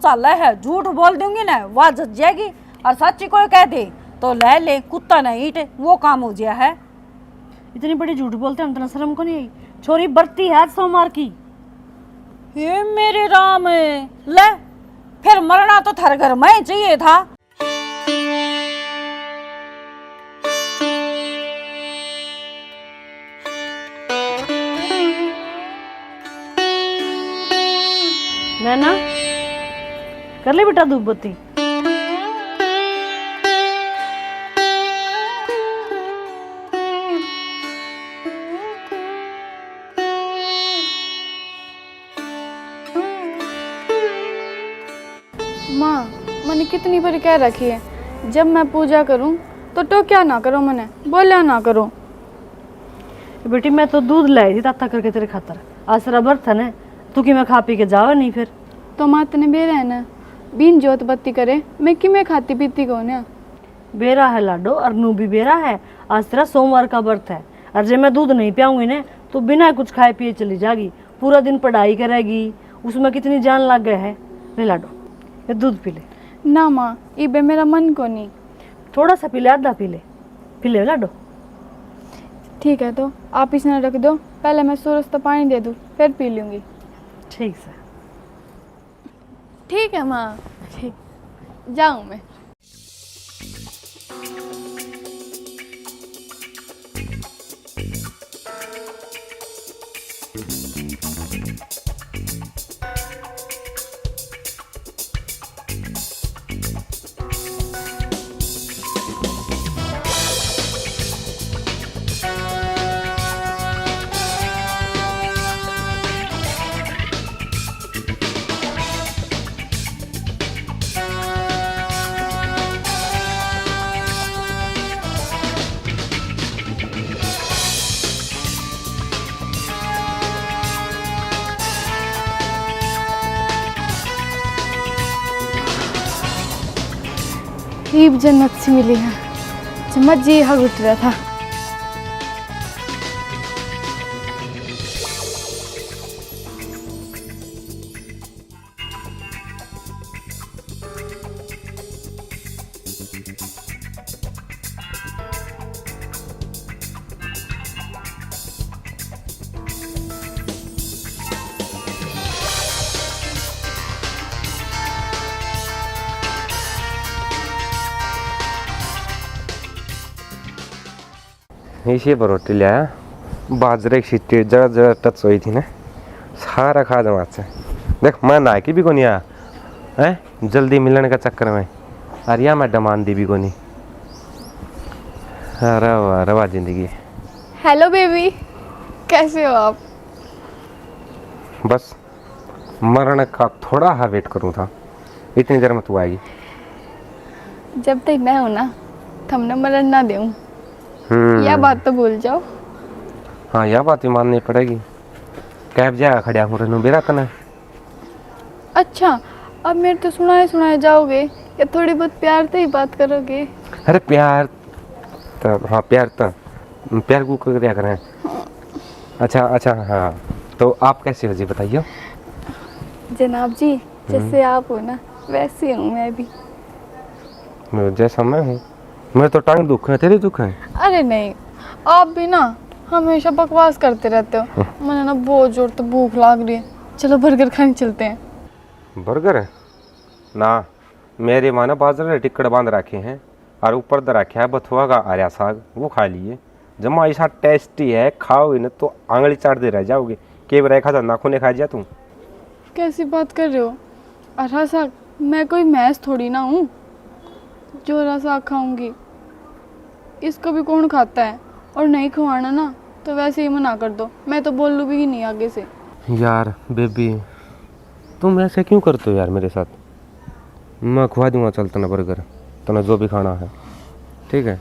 चाल है, झूठ बोल दूंगी ना वह जज जाएगी, और सच्ची कोई कह दे तो ले ले कुत्ता नहीं ईट, वो काम हो गया है। इतनी बड़ी झूठ बोलते हैं, इतना शर्म को नहीं आई? छोरी बरती है सोमवार की। ये मेरे राम, ले फिर मरना तो थारे घर में चाहिए था। नैना कर ले बेटा धूप बत्ती। माँ मैंने कितनी बार कह रखी है, जब मैं पूजा करूं तो टोक्या ना करो, मैंने बोलिया ना करो। बेटी मैं तो दूध लाई थी ताता करके तेरे खातर, आज तेरा बर्तन है, तू कि मैं खा पी के जाओ नहीं फिर। तो माँ तने बेरा है ना, बिन जोत बत्ती करे मैं कि मैं खाती पीती कौन है। बेरा है लाडो, और नू भी बेरा है, आज तेरा सोमवार का व्रत है, और जब मैं दूध नहीं पियाऊंगी ना तो बिना कुछ खाए पिए चली जाएगी, पूरा दिन पढ़ाई करेगी, उसमें कितनी जान लग गया है। ले लाडो ये दूध पी ले। ना माँ इबे मेरा मन को नहीं। थोड़ा सा पी ले, आधा पी ले लाडो। ठीक है तो आप इसने रख दो, पहले मैं सूरज तो पानी दे दूँ फिर पी लूँगी। ठीक से। ठीक है माँ, ठीक जाऊँ मैं। ईब जन्नत से मिली है, जम्मा जी हाँ घुट रहा था। इसी पर रोटी लिया, बाजरे की सीटी जरा जरा टच हुई थी ना, सारा खा दो हाथ से। देख मैं ना की भी को नहीं आया है जल्दी मिलने का चक्कर में, अरे या मैं डमान दी भी को नहीं। अरे वाह रवा जिंदगी। हेलो बेबी, कैसे हो आप? बस मरने का थोड़ा हा वेट करूँ था, इतनी देर में तू आएगी। जब तक मैं हूं ना थमने मरण ना दूं, यह बात तो भूल जाओ। हाँ यह बात भी माननी पड़ेगी। कैब जाएगा खड़ा हूँ रेनू बेरा कना। अच्छा अब मेरे तो सुनाए जाओगे या थोड़ी बहुत प्यार से ही बात करोगे? अरे प्यार तो हाँ प्यार को क्या करें। अच्छा हाँ तो आप कैसे हो जी बताइए। जनाब जी जैसे आप हो ना वैसे हूँ मैं भी। जैसा मैं हूँ, मेरे तो टांग दुख है, तेरे दुख है। अरे नहीं, आप भी ना हमेशा बकवास करते रहते हो। मैंने ना बहुत जोर तो भूख लग रही है, चलो बर्गर खाने चलते हैं। बर्गर ना, मेरी माँ ने बाजरे टिक्कड़ बांध रखे हैं और ऊपर दे रखा है बथुआ का आर्या साग, वो खा लिए। जमा ऐसा टेस्टी है, खाओगे ना तो आंगली चाट दे रह जाओगे। के बार खा था नाखून खा जा तू। कैसी बात कर रहे हो? अरहा साग, मैं कोई मैस थोड़ी ना हूँ जो हरा साग खाऊंगी। इसको भी कौन खाता है, और नहीं खवाना ना तो वैसे ही मना कर दो, मैं तो बोलूँ भी नहीं आगे से। यार बेबी तुम ऐसे क्यों करते हो यार मेरे साथ। मैं खुआ दूंगा चल तना बर्गर, तना जो भी खाना है ठीक है।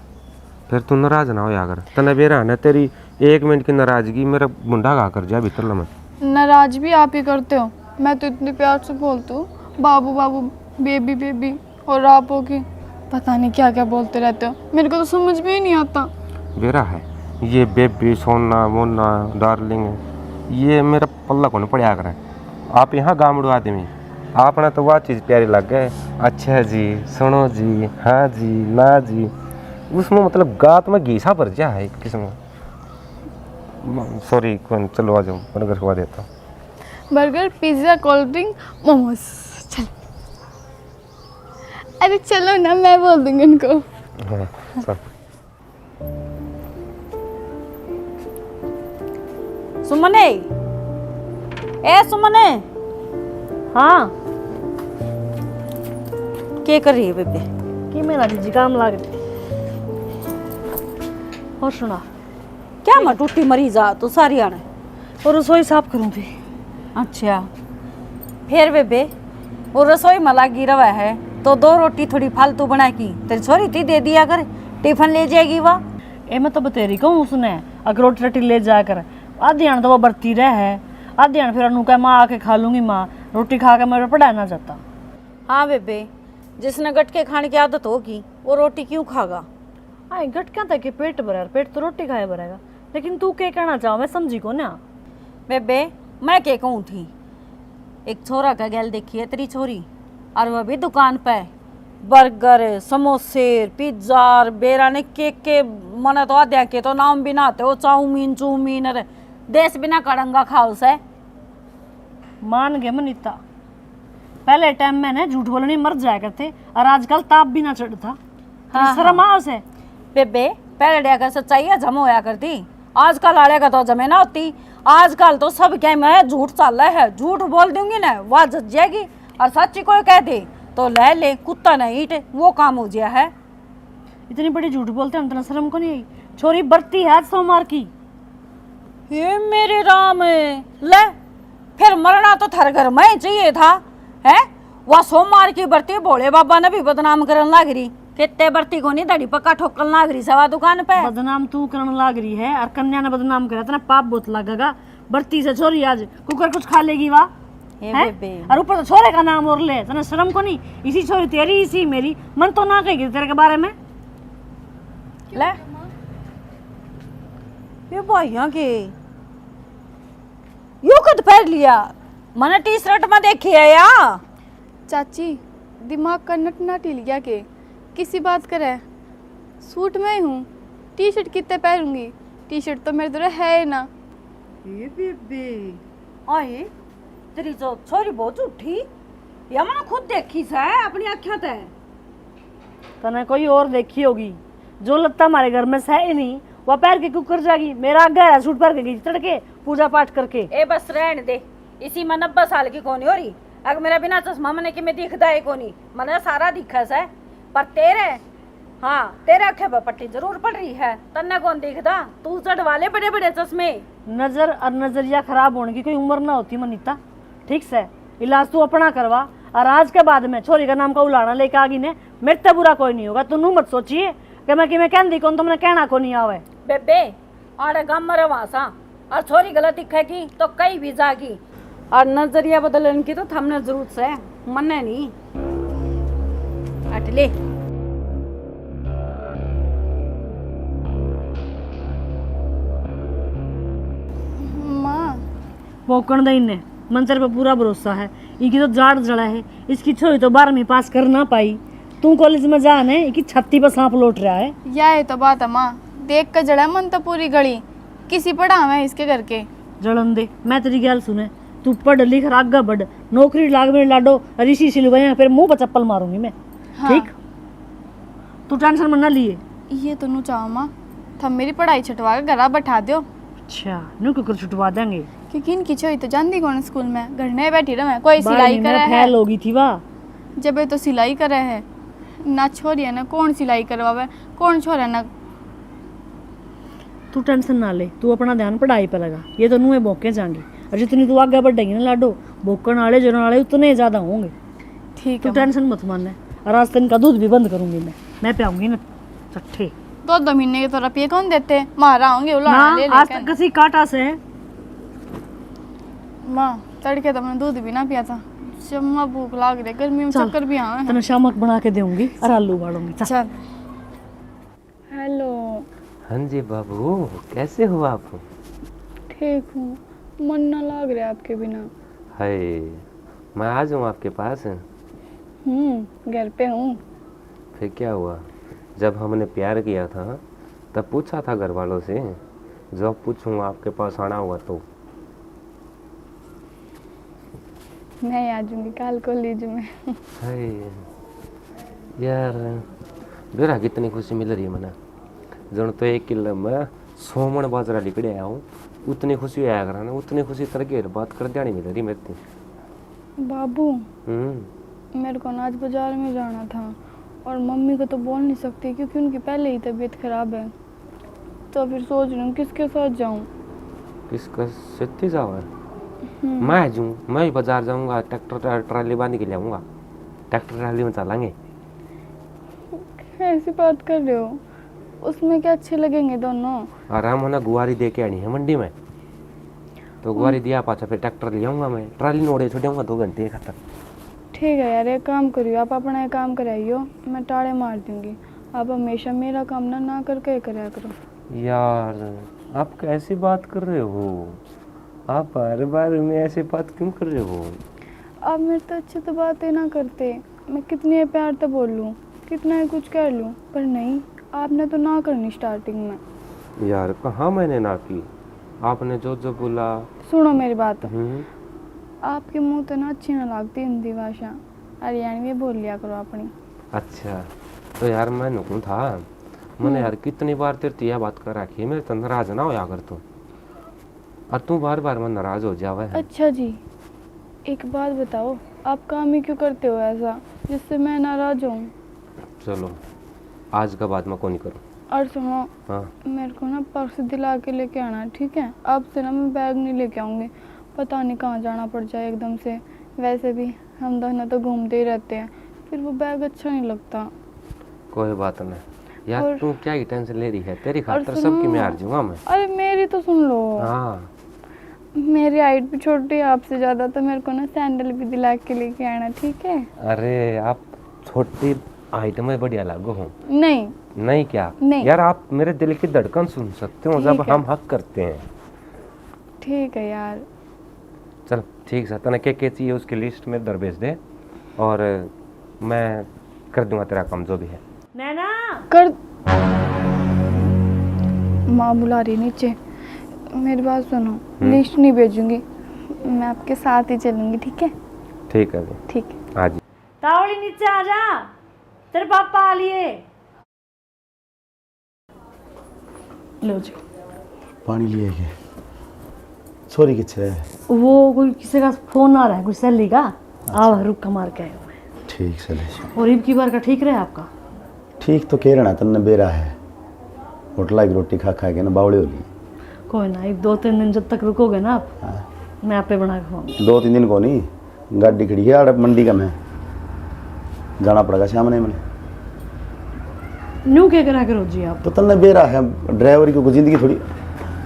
फिर तू नाराज ना हो यार, तना बेरा ना तेरी 1 मिनट की नाराजगी मेरा मुंडा गा कर जा भीतर लमन। नाराज भी आप ही करते हो, मैं तो इतने प्यार से बोलती हूँ बाबू बाबू बेबी बेबी, और आप हो कि पता नहीं क्या क्या बोलते रहते हो, मेरे को तो समझ में ही नहीं आता। बेरा है ये बेबी सोना मोना डार्लिंग, ये मेरा पल्ला को नहीं पड़ा करें। आप यहाँ गामड़ू आदमी, आपने तो वह चीज़ प्यारी लग गए, अच्छा जी, सुनो जी, हाँ जी, ना जी, उसमें मतलब गात में घीसा भर जा है एक किस्म। सॉरी कौन, चलो आ जाओ, बर्गर खवा देता हूँ। Burger, pizza, cold drink, momos. चल, अरे चलो ना, मैं बोल दूंगी उनको। हाँ चल। सुमने, ए सुमने, हाँ क्या कर रही है बेबे? कि मेरा जी काम लाग रही। और सुना, क्या मैं टूटी मरी जा तो सारी आने। और रसोई साफ करूँ थी। अच्छा, फिर बेबे वो रसोई में लगी रवा है तो 2 रोटी थोड़ी फालतू बना की तेरी छोरी थी दे दिया कर, टिफिन ले जाएगी वह। ए मैं तो बतेरी कहूँ उसने, अगर रोटी रोटी ले जा कर आधी आन तो वो बरती रह है, आधी आन फिर अनु कह माँ आके खा लूंगी, माँ रोटी खा के मेरे पढ़ाया ना जाता। हाँ बेबे, जिसने गटके खाने की आदत होगी वो रोटी क्यों खागा? हाँ गटका तक के पेट भरा, पेट तो रोटी खाए भरेगा, लेकिन तू क्या कहना चाहो मैं समझी को ना। बेबे मैं क्या कहूँ थी, एक छोरा का गैल देखी है तेरी छोरी, और वह भी दुकान पे बर्गर, समोसे, पिज्जा, बेराने केक के मने तो आद्या के तो नाम भी ना आते हो, चाउमीन चूमीन अरे देश बिना कड़ंगा खाओ से। मान गए मनीता, पहले टाइम में ना झूठ बोलने मर जाया करते, और आजकल ताप भी ना चढ़ता। हाँ, शर्म आओ से। बेबे पहले डे का सच्चाई है जम होया करती, आजकल आड़े का तो जमे ना होती। आजकल तो सब क्या मैं झूठ चल रहा है, झूठ बोल दूंगी ना वह जज जाएगी, और सच्ची कोई कह दे तो ले ले कुत्ता नहीं ईट, वो काम हो गया है। इतनी बड़ी झूठ बोलते हैं, इतना शर्म को नहीं आई। छोरी बरती है आज सोमवार की। ये मेरे राम, ले फिर मरना तो थर घर में चाहिए था है। वह सोमवार की बरती भोले बाबा ने भी बदनाम करने लग रही, कितने बरती को नहीं दड़ी पक्का ठोकन लग रही सवा दुकान पे। बदनाम तू करने लाग रही है, और कन्या ने बदनाम करा, इतना पाप बहुत लगेगा। बरती से छोरी आज कुकर कुछ खा लेगी वाह, हे हैं? बेबे और ऊपर तो छोरे का नाम और ले, तना शर्म को नहीं। इसी छोरी तेरी, इसी मेरी, मन तो ना कहेगी तेरे के बारे में। ले ये भाइया के यू कद पहन लिया, मैंने टी शर्ट में देखी है या। चाची दिमाग का नट ना टिल गया के किसी बात करे, सूट में ही हूँ, टी शर्ट कितने पहनूंगी, टी शर्ट तो मेरे तरह है ही ना। ये बेबे आए तेरी जो छोरी बहुत झूठी, या मैंने खुद देखी से अपनी आँखों से। तने कोई और देखी होगी, जो लत्ता हमारे घर में से है ही नहीं, वह पैर के कुकर जागी। मेरा गहरा सूट पहन के गई तड़के पूजा पाठ करके। ए बस रहने दे, इसी में 90 साल की कौन हो रही। अगर मेरा बिना चश्मा मैंने कि मैं दिखता है कोनी, मैंने सारा दिखा से, पर तेरे हाँ तेरे अखे पर पट्टी जरूर पड़ रही है, तन्ने कौन दिखता, तू चढ़वा ले बड़े बड़े चश्मे। नजर और नजरिया खराब होने की कोई उम्र ना होती मनीता, ठीक से इलाज तू अपना करवा। और आज के बाद में छोरी का नाम का उलाना लेके आ गई ने, मेरे से बुरा कोई नहीं होगा। तू नू मत सोचिए कि मैं कहती कौन, तुमने कहना को नहीं आवे। बेबे आड़े गाँव में रवासा, और छोरी गलत दिखेगी तो कई भी जागी, और नजरिया बदलने की तो थमने जरूरत है, मन्ने नहीं अटले। माँ पोकण दई ने मंत्र पे पूरा भरोसा है, इनकी तो जाड़ जड़ा है। इसकी छोरी तो 12वीं पास कर ना पाई, तू कॉलेज में जा ने, इनकी छत्ती पर सांप लौट रहा है। यह तो बात है माँ, देख कर जड़ा मन तो पूरी गली, किसी पढ़ा मैं इसके करके। जड़न दे, मैं तेरी गल सुने, तू पढ़ लिख आगे बढ़, नौकरी लाग मेरे लाडो, ऋषि सिलवाया फिर मुंह पर चप्पल मारूंगी मैं। हाँ। ठीक, तू टेंशन मत ना लिए। ये तो नू चाहो माँ, थम मेरी पढ़ाई छुटवा के घर बैठा दो। अच्छा न्यू कुकर छुटवा देंगे, क्योंकि इनकी छोरी तो जानती कौन स्कूल में, घर में बैठी रहे, कोई सिलाई 12वीं करे में है, फेल होगी थी वाह। जब ये तो सिलाई करे है ना, छोरी है ना कौन सिलाई करवावे, कौन छोरा ना। तू टेंशन ना ले, तू अपना ध्यान पढ़ाई पर लगा, ये तो नुए भोके जाएंगे, और जितनी तू आगे बढ़ेगी ना लाडो, भोकन वाले जरन वाले उतने ज्यादा होंगे। ठीक तू है, टेंशन मत मानना, और आज तक का दूध भी बंद करूंगी मैं पियाऊंगी ना चट्ठे। 2 महीने के तो रुपये कौन देते, मारा होंगे ना उलाना ले आज लेकर। तक किसी काटा से है। माँ तड़के तो मैंने दूध भी ना पिया था, जब माँ भूख लाग रही, गर्मी में चल, चक्कर भी आवे हैं। तने शामक बना के दूंगी और आलू उबालूंगी। चल। चल। हेलो। हाँ जी बाबू, कैसे हो आप? ठीक हूँ, मन ना लाग रहा आपके बिना। हाय, मैं आ जाऊँ आपके पास? घर पे हूँ। फिर क्या हुआ? जब हमने प्यार किया था तब पूछा था घर वालों से, जब पूछूंगा आपके पास आना हुआ तो। मैं आ जाऊंगी कल कॉलेज में। हाय यार, बेरा कितनी खुशी मिल रही है मना। जन तो 1 किलो में 100 मन बाजरा लिकड़े आया हूँ, उतनी खुशी आया करा ना, उतनी खुशी तरह की बात कर देनी मिल रही मेरे। बाबू मेरे को ना आज बाजार में जाना था और मम्मी को तो बोल नहीं सकती क्योंकि उनकी पहले ही तबीयत खराब है। तो फिर सोच रही हूँ किसके साथ जाऊँ। किसका सत्य जाओ? मैं जाऊँ, मैं ही बाजार जाऊँगा, ट्रैक्टर ट्राली बांध के लाऊंगा, ट्रैक्टर ट्राली में चलाएंगे। ऐसी बात कर रहे हो? उसमें क्या अच्छे लगेंगे दोनों? आराम होना, गुआरी दे के आनी है मंडी में, तो गुआरी दिया पाछा फिर ट्रैक्टर ले आऊंगा मैं, ट्राली नोड़े छोड़ूंगा 2 घंटे खत्म। ठीक है यार, एक काम करियो, आप अपना एक काम कराइयो, मैं टाड़े मार दूंगी। आप हमेशा मेरा काम ना करके कराया करो। यार आप कैसी बात कर रहे हो? आप हर बार में ऐसी बात क्यों कर रहे हो? आप मेरे तो अच्छे तो बातें ना करते, मैं कितने प्यार तो बोल लूँ, कितना ही कुछ कर लूँ, पर नहीं, आपने तो ना करनी स्टार्टिंग में। यार कहाँ मैंने ना की, आपने जो जो बोला। सुनो मेरी बात, आपके मुंह तो ना अच्छी ना लगती हिंदी भाषा, हरियाणवी में बोल लिया करो अपनी। अच्छा तो यार मैं नुकूं था, मैंने यार कितनी बार तेरे यह बात कर रखी है, मेरे तो नाराज ना होया कर तू, और तू बार बार मैं नाराज हो जावे है। अच्छा जी, एक बात बताओ, आप काम ही क्यों करते हो ऐसा जिससे मैं नाराज हूँ? चलो आज का बात मैं कौन नहीं करूँ। और सुनो, हाँ मेरे को ना पर्स दिला के लेके आना, ठीक है? आपसे ना मैं बैग नहीं लेके आऊँगी, पता नहीं कहाँ जाना पड़ जाए एकदम से। वैसे भी हम दोनों तो घूमते ही रहते हैं, फिर वो बैग अच्छा नहीं लगता। कोई बात नहीं यार, तू क्या ही टेंशन ले रही है, तेरी खातर सबकी मैं हार जाऊंगा मैं। अरे मेरी तो सुन लो। हाँ मेरी हाइट भी छोटी है आपसे ज़्यादा, तो मेरे को ना सैंडल भी दिला के लेके आना, ठीक है? अरे आप छोटी हाइट में बढ़िया लागू हो। नहीं नहीं क्या? नहीं। यार आप मेरे दिल की धड़कन सुन सकते हो जब हम हक करते हैं। ठीक है यार। चल ठीक है, तने क्या चाहिए उसकी लिस्ट में दर भेज दे और मैं कर दूंगा तेरा काम जो भी है। नैना कर। माँ बुला रही नीचे, मेरी बात सुनो, लिस्ट नहीं भेजूंगी, मैं आपके साथ ही चलूंगी, ठीक है? ठीक है ठीक है। आज तावड़ी नीचे आ जा, तेरे पापा आ लिए। लो जी पानी लिए के छोरी किथे है? वो कोई किसी का फोन आ रहा है, कोई सहेली का। आओ रुक मार के आए हुए हैं। ठीक से ले। और इब की बार का ठीक रहे आपका? ठीक तो कह रहा तन्ने बेरा है, होटला की रोटी खा खा के ना बावड़ी हो ली। कोई ना, 2-3 दिन जब तक रुकोगे ना आप, हाँ। मैं आपे बना के खाऊंगी। 2-3 दिन को नहीं, गाड़ी खड़ी है आड़े मंडी का, मैं जाना पड़ेगा सामने में। न्यू क्या करा करो जी आप? तो तन्ने बेरा है, ड्राइवर की जिंदगी थोड़ी।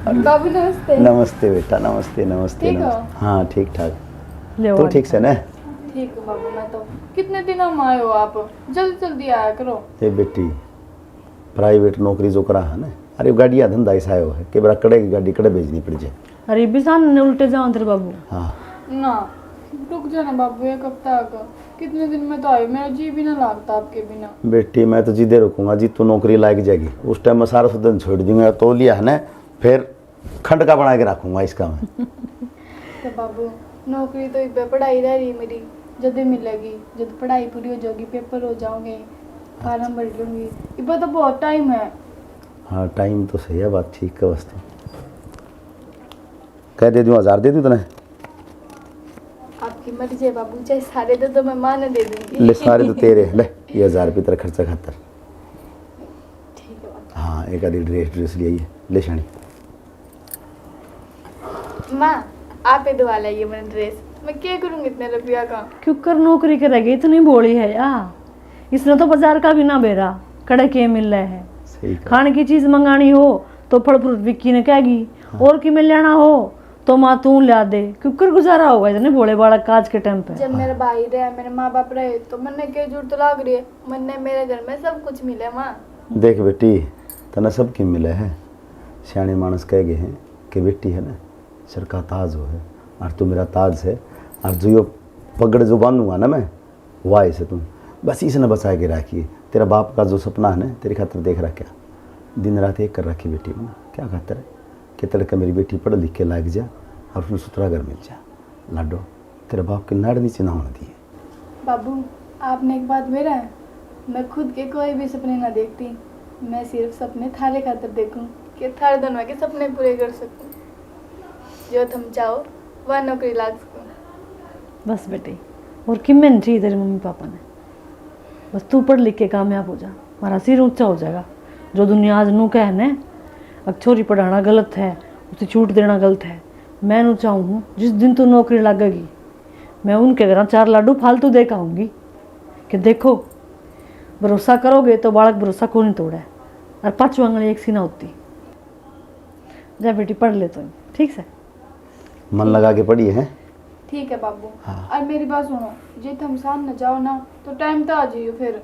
बाबू नमस्ते। नमस्ते बेटा, नमस्ते नमस्ते ठीक हो? नमस्ते। हाँ ठीक ठाक, ले तो ठीक से ना? ठीक है बाबू, मैं तो कितने दिनों में आए हो आप, जल्दी जल्दी आया करो। ये बेटी प्राइवेट नौकरी जो करा है ना, अरे गाड़िया धंधा ऐसा आयो है कि बड़ा कड़े की गाड़ी कड़े भेजनी पड़ जाए। अरे बिसान ने उल्टे जाओ तेरे बाबू। हाँ ना रुक जाना बाबू, एक हफ्ता का, कितने दिन में तो आए, मेरा जी भी ना लगता आपके बिना। बेटी मैं तो जिदे रुकूंगा जी, तू नौकरी लायक जाएगी, उस टाइम मैं सारा सुधन छोड़ दूंगा, तो लिया है ना, फिर खंड का बना के रखूंगा इसका मैं। तो बाबू नौकरी तो एक पढ़ाई रह रही मेरी, जब मिलेगी, जब पढ़ाई पूरी हो जाएगी, पेपर हो जाओगे, फार्म भर लूंगी, इब तो बहुत टाइम है। हाँ टाइम तो सही है, बात ठीक है। बस तो कह दे दूँ, 1000 दे दूँ तने? आपकी मर्जी है बाबू, चाहे सारे दे दो, मैं माँ ने दे दूंगी। ले सारे तो तेरे, ले ये 1000 रुपये तेरा खर्चा खातर। ठीक है बाबू। हाँ एक आधी ड्रेस ले आई, ले शानी। माँ आप ही दवा लाइए मेरा ड्रेस, मैं क्या करूँगी इतने रुपया का? क्यों कर नौकरी करेगी, इतनी बोली है यार। इसने तो बाजार का भी ना बेरा, कड़े के मिल रहे हैं। सही कहा। खाने की चीज मंगानी हो तो फल फ्रूट विक्की ने कहेगी, और की मिल लेना हो तो माँ तू ला दे। क्यों कर गुजारा होगा इतने भोले बालक आज के टाइम पे? जब मेरा भाई रहे, मेरे माँ बाप रहे, तो मैंने क्या जरूरत तो लाग रही है, मैंने मेरे घर में सब कुछ मिले माँ। देख बेटी, तना सब की मिले है, सियाने मानस कह गए हैं कि बेटी है ना सर का ताज हो है, और तू मेरा ताज है, और जो यो पगड़ जो बांधूंगा ना मैं, वाह से तुम बस इसने बचा के रखिए। तेरा बाप का जो सपना है ना, तेरी खातर देख रहा क्या, दिन रात एक कर रखी बेटी में, क्या खातर है कि तड़के मेरी बेटी पढ़ लिख के लाग जा और फिर सुथरा घर मिल जा। लाडो तेरे बाप के नाड़ नीचे ना होने दिए। बाबू आपने एक बात मेरा है, मैं खुद के कोई भी सपने ना देखती, मैं सिर्फ सपने थारे खातर देखूं कि थारे दोनों के सपने पूरे कर सकूं, जो तुम चाहो वह नौकरी लाग सकूं। बस बेटे, और किम्मे नहीं चाहिए तेरे मम्मी पापा ने, बस तू पढ़ लिख के कामयाब हो जा, हमारा सिर ऊंचा हो जाएगा। जो दुनिया आज नू कह ने अब छोरी पढ़ाना गलत है, उसे छूट देना गलत है, मैं नू चाहूँ जिस दिन तू नौकरी लगेगी मैं उनके घर 4 लाडू फालतू दे के आऊँगी कि देखो भरोसा करोगे तो बालक भरोसा को नहीं तोड़ा है, और 5 वांगली एक सी ना होती। जा बेटी पढ़ ले तुम, ठीक से मन लगा के पढ़ी है। ठीक है बाबू। और मेरी बात सुनो, जे तुम साथ न जाओ ना तो टाइम तो आ जाइयो, फिर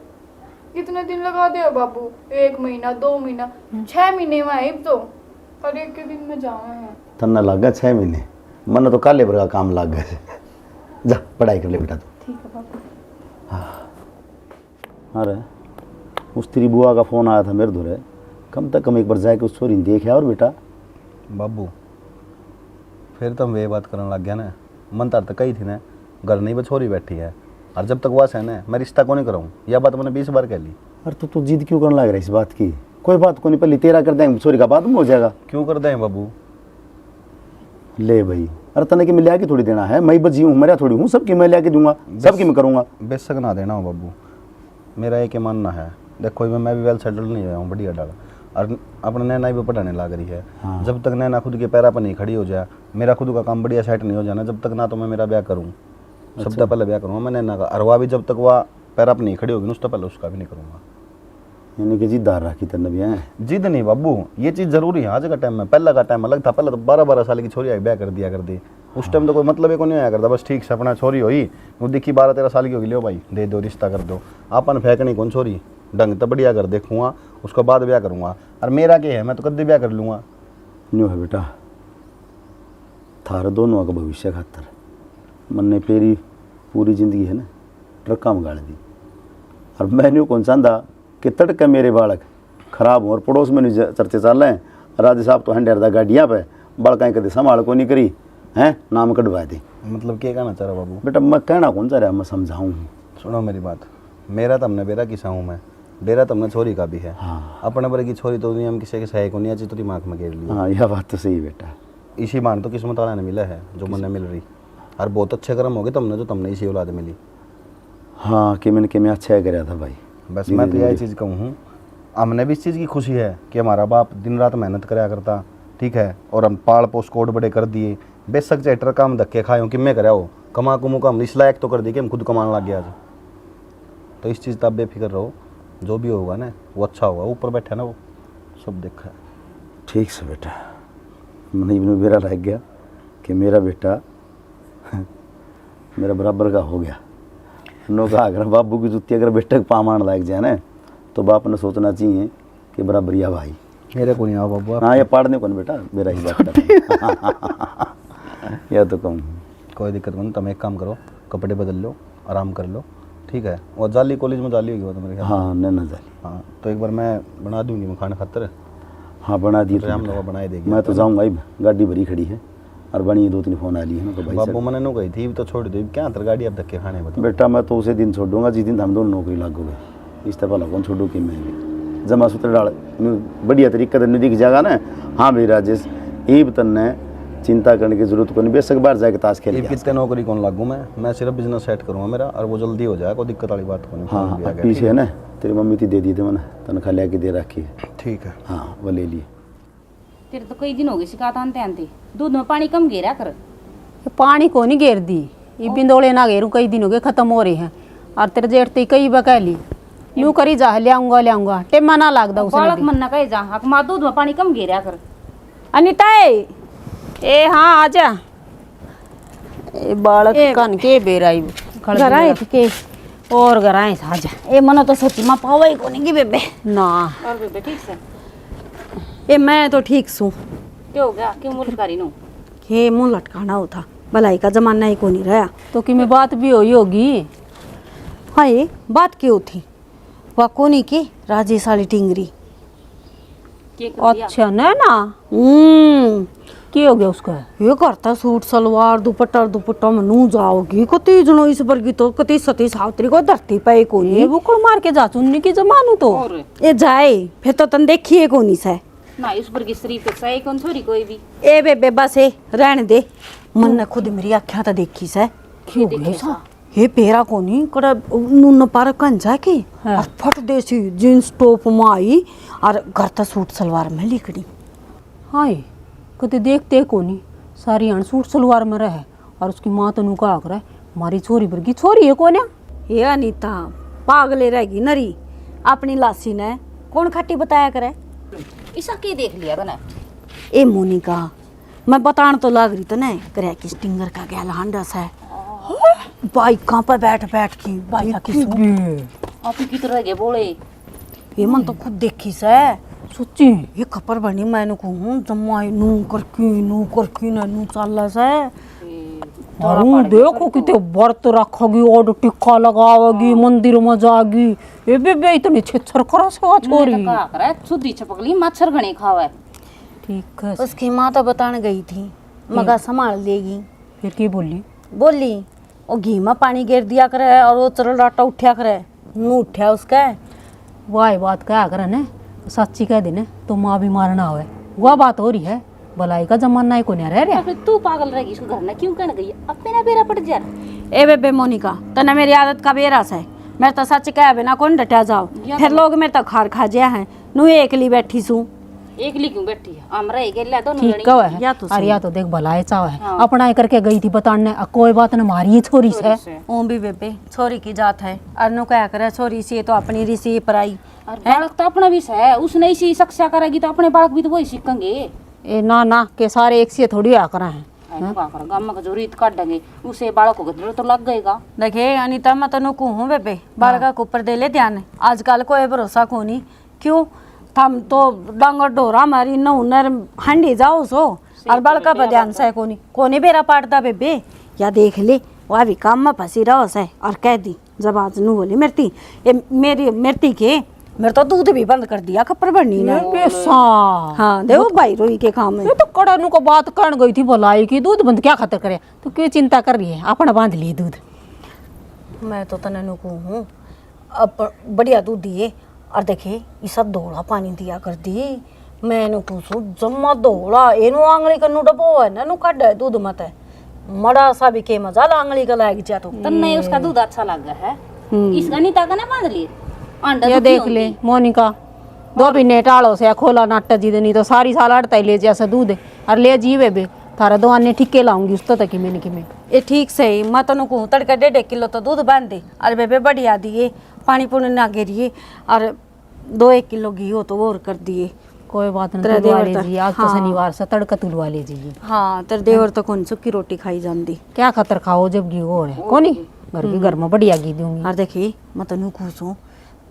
कितने दिन लगा दे बाबू, 1 महीना 2 महीना 6 महीने में आई तो, और एक के दिन में जाओ है। तन्ना लग गया 6 महीने, मन तो काले भर का काम लग गया। जा पढ़ाई कर ले बेटा तू। ठीक है बाबू। अरे उस तेरी बुआ का फ़ोन आया था मेरे धुरे, कम से कम एक बार जाके उस छोरी देखे। और बेटा बाबू फिर तुम वे बात करने लग गया ना, मन तार तो कही थी ना घर नहीं, वो छोरी बैठी है और जब तक वास है ना मैं रिश्ता को नहीं कराऊँ, यह बात मैंने 20 बार कह ली। अरे तू जिद क्यों करने लग रहा है इस बात की? कोई बात को नहीं, पहले तेरा कर देंगे, छोरी का बाद में हो जाएगा। क्यों कर दें बाबू? ले भाई, अरे तने की मैं लिया के थोड़ी देना है, मैं बची हूँ, मेरा थोड़ी हूँ, सबकी मैं लिया के दूंगा, सबकी मैं करूँगा। बेशक ना देना हो बाबू, मेरा एक ही मानना है, देखो मैं भी वेल सेटल नहीं हुआ हूँ बढ़िया डाल, और अपने नैना भी पढ़ाने लग रही है। हाँ। जब तक नैना खुद के पैरा पर नहीं खड़ी हो जाए, मेरा खुद का काम बढ़िया सेट नहीं हो जाना, जब तक ना तो मैं मेरा ब्याह करूँ, सबसे पहले ब्याह करूँगा मैं नैना का, और वह भी जब तक वह पैरा पर नहीं खड़ी होगी उससे पहले उसका भी नहीं करूँगा। यानी कि जिद्दार रखी तेने भी है। जिद नहीं बाबू, ये चीज़ जरूरी है आज का टाइम में, पहला का टाइम अलग था, पहले तो 12-12 साल की छोरी ब्याह कर दिया कर दी, उस टाइम तो कोई मतलब ही को नहीं आया करता, बस ठीक से अपना छोरी हुई वो दिखी 12-13 साल की होगी, लो भाई दे दो रिश्ता कर दो, अपन फेंकनी कौन छोरी, ढंग तो बढ़िया कर देखूँगा, उसके बाद ब्याह करूँगा। और मेरा क्या है, मैं तो कभी ब्याह कर लूँगा। न्यू है बेटा, थारे दोनों का भविष्य खातर मन ने पेरी पूरी जिंदगी है ना ट्रक्का में गाड़ दी, और मैंने कौन चाहता कि तड़के मेरे बालक खराब हो और पड़ोस में नहीं चर्चे चल रहे हैं। राजे साहब तो हंडेर गाड़ियाँ पे बड़का कदे संभाल को नहीं करी हैं, नाम कटवा दी। मतलब क्या कहना चाह रहा बाबू? बेटा मैं कहना कौन चाह रहा, मैं समझाऊँ। सुनो मेरी बात, मेरा तमने बेरा किसा हूँ मैं, डेरा तमने छोरी का भी है। हाँ अपने बारे की छोरी तो दुनिया में किसी के सही को नहीं, अच्छी तो दिमाग में घेर लिया। हाँ यह बात तो सही है बेटा। इसी बार तो किस्मत वाला ने मिला है जो मन मिल रही, और बहुत अच्छे कर्म हो गए तुमने जो तुमने इसी औलाद मिली। हाँ कि मैंने अच्छा कराया था भाई। बस मैं तो यही चीज़ कहूँ हूँ, हमने भी इस चीज़ की खुशी है कि हमारा बाप दिन रात मेहनत कराया करता, ठीक है, और हम पाल पोस कोड बड़े कर दिए, बेशक चाहे ट्रक हम धक्के खाए हो कि मैं कराओ, कमा कुमू का हम इस लायक तो कर दिए कि हम खुद कमाने लग गया आज। तो इस चीज़ का आप बेफिक्र रहो, जो भी होगा ना वो अच्छा होगा, ऊपर बैठा ना वो सब देखा है। ठीक से बेटा, मैंने मेरा रह गया कि मेरा बेटा मेरा बराबर का हो गया। नो कहा अगर बाबू की जुत्ती अगर बेटे को पामान लग जाए ना तो बाप ने सोचना चाहिए कि बराबरिया भाई मेरे को नहीं आओ बाबू आप। हाँ ये पाड़ने को नहीं बेटा, मेरा ही बात कर यह तो कहूँ। कोई दिक्कत नहीं, तुम एक काम करो, कपड़े बदल लो, आराम कर लो, ठीक है। और जाली कॉलेज में जाली होगी वो तो मेरे ख्याल। हाँ नैना जाली। हाँ तो एक बार मैं बना दूंगी मैं खाना खातर। हाँ बना दिए हम लोग बना देगी। मैं तो जाऊँगा ही, गाड़ी भरी खड़ी है और बनी 2-3 फ़ोन आ ली है ना तो भाई बाबू मैंने नो कही थी तो छोड़ दो, क्या अंतर गाड़ी अब धक्के खाने बताओ। बेटा मैं तो उसे दिन छोड़ दूंगा जिस दिन हम दोनों नौकरी लागोगे, इस तरह कौन छोड़ू कि मैं भी जमा सूत्र डाल बढ़िया तरीके से नहीं दिख जाएगा ना। हाँ भाई राजेश ईब तन्ने चिंता करने की जरूरत को नहीं, बेशक बाहर जाके ताश खेल कितने नौकरी कौन लागू मैं सिर्फ बिजनेस सेट करूँगा मेरा, और वो जल्दी हो जाएगा, कोई दिक्कत वाली बात को नहीं। हाँ पीछे है ना तेरी मम्मी थी दे दी थी मैंने तनख्वाह ले के दे रखी है। ठीक है हाँ वो ले लिए। तेरे तो कई दिन हो गए शिकायत आनते आनते, दूध में पानी कम घेरा कर। पानी को नहीं घेर दी, ये बिंदोले ना घेरू, कई दिन हो गए खत्म हो रहे हैं, और तेरे जेठ तो कई बकैली यूं करी जा ले आऊंगा टेमा ना लागदा उसने बालक भी। मन ना कहे जा हक मां दूध में पानी कम घेरा कर। अनिता ए हाँ आजा, ए बालक कन के बेराई घर आए थे के और घर आए आजा। ए मनो तो सच्ची मां पावे को नहीं की बेबे। ना और बेबे ठीक से ए मैं तो ठीक सू, क्या हो गया, क्यों मुलकारी नो? के मुंह लटकाना होता भलाई का जमाना ही को नहीं रहा। तो कि में बात भी हुई होगी। हाँ ये बात क्यों थी? वह कोनी की राजेश वाली टिंगरी। अच्छा न ना की हो गया उसका? ये करता सूट सलवार दुपट्टा में नू जाओगी कति जनो इस वर्गी तो कति सती सावत्री को धरती पे कोनी। ये बुकड़ मार के जा चुन्नी की जमानू तो ये जाए फिर तो तन देखिए कोनी से ना इस पर की शरीफ तो सही कौन छोरी कोई भी। ए बेबे बस ए रहने दे मन ने खुद मेरी आँखें तो देखी से क्यों गया सा? ये पेरा कोनी कड़ा नून पार कंजा के और फट देसी जींस टॉप में आई और घर तक सूट सलवार में लिखड़ी। हाय कते देखते कोनी सारी अण सूट सलवार में रहे और उसकी माँ तो नुका आकर हमारी छोरी वर्गी छोरी है कोने। ये अनीता पागले रहेगी नरी अपनी लासी ने कौन खट्टी बताया करे। ऐसा के देख लिया तने? ए मोनिका मैं बताने तो लग रही तो नहीं करे कि स्टिंगर का गैल हंडस है बाइक कहाँ पर बैठ की बाइक की आप की तरह के बोले ये मन तो खुद देखी से सच्ची ये खबर बनी मैंने कहूँ जम्मा नू करकी नू चल से अरे देखो कितने व्रत रखोगी और टिक्का लगाओगी मंदिर में जागी ये बेबे इतनी छेछर करा से छोरी का करे सुधी छपकली मच्छर घणे खावे। ठीक है उसकी माँ तो बताने गई थी मगा संभाल लेगी। फिर की बोली वो घी में पानी गिर दिया करे और वो चरल राटा उठा करे नू उठा उसका वाह बात क्या करे ने सच्ची कह देने तो माँ भी मारना होवे वह बात हो रही है भलाई का जमाना ही को नहीं रह रहा। फिर तू पागल रहेगी इसको घर में क्यों कहने गई अपने ना बेरा पड़ जा। ए बेबे मोनिका तने मेरी आदत का बेरास है मेरे तो सच कह बिना कौन डटा जाओ फिर लोग मेरे तो खार खा जिया है नू एकली बैठी सू एकली क्यों बैठी है हम रह गेला दोनों ठीक कह है या तो अरे या तो देख भलाई चाव है अपना ही करके गई थी बताने कोई बात न मारी है छोरी से ओ भी बेबे छोरी की जात है अनु क्या करे छोरी सी तो अपनी ऋषि पर आई और बालक तो अपना भी है उसने इसी शिक्षा करेगी तो अपने बालक भी तो वही सीखेंगे। ए ना के सारे एक से थोड़ी आकर हैं गाँव का जो रीत काट देंगे उसे बालकों को जरूरत तो लग गएगा। देखे अनिता मैं तनु कहूँ बेबे बालका के ऊपर दे ले ध्यान आजकल कोई भरोसा को नहीं क्यों थम तो डांगर डोरा मारी नर हंडी जाओ सो और बड़का पर ध्यान से कोनी बेरा पाटता बेबे या देख ले वह भी काम में फंसी रहो से और कह दी जब आज नू बोली मेरती के मेरे तो दूध भी बंद कर दिया खप्पर भरनी ने पैसा हाँ देखो भाई रोई के काम में ये तो कड़ा नु को बात करण गई थी भलाई की दूध बंद क्या खतर करे तो क्यों चिंता कर रही है अपना बांध लिए दूध। मैं तो तने नु कहूँ अब बढ़िया दूध दिए और देखे ये सब धोड़ा पानी दिया कर दी मैंने पूछू जम्मा धोड़ा एनु आंगली का नु डबो है ना नु काट है दूध मत है मड़ा सा भी के मजा आंगली का लाग जा तो तन्ने उसका दूध अच्छा लग गया है इसका नहीं ताका ना बांध लिए अंडा ये देख ले मोनिका दो भी नेटाड़ो से खोला नाटा जी नहीं तो सारी साल अड़ता ही ले जैसा दूध और ले जीवे बे थारा दो आने ठीके लाऊंगी उस तक में ये ठीक से ही मैं तनु कहूँ तड़का 1.5 किलो तो दूध बांध दे अरे बेबे बढ़िया दिए पानी पुनी ना गिरिए और 2-1 किलो घी हो तो वो और कर दिए कोई बात नहीं तुलवा लीजिए आज तो शनिवार से तड़का तुलवा लीजिए। हाँ तेरे देवर तो कौन सुखी रोटी खाई जाती क्या खतर खाओ जब घी हो है कोनी घर में बढ़िया घी दूंगी। और देखिए मैं तनु पूछूँ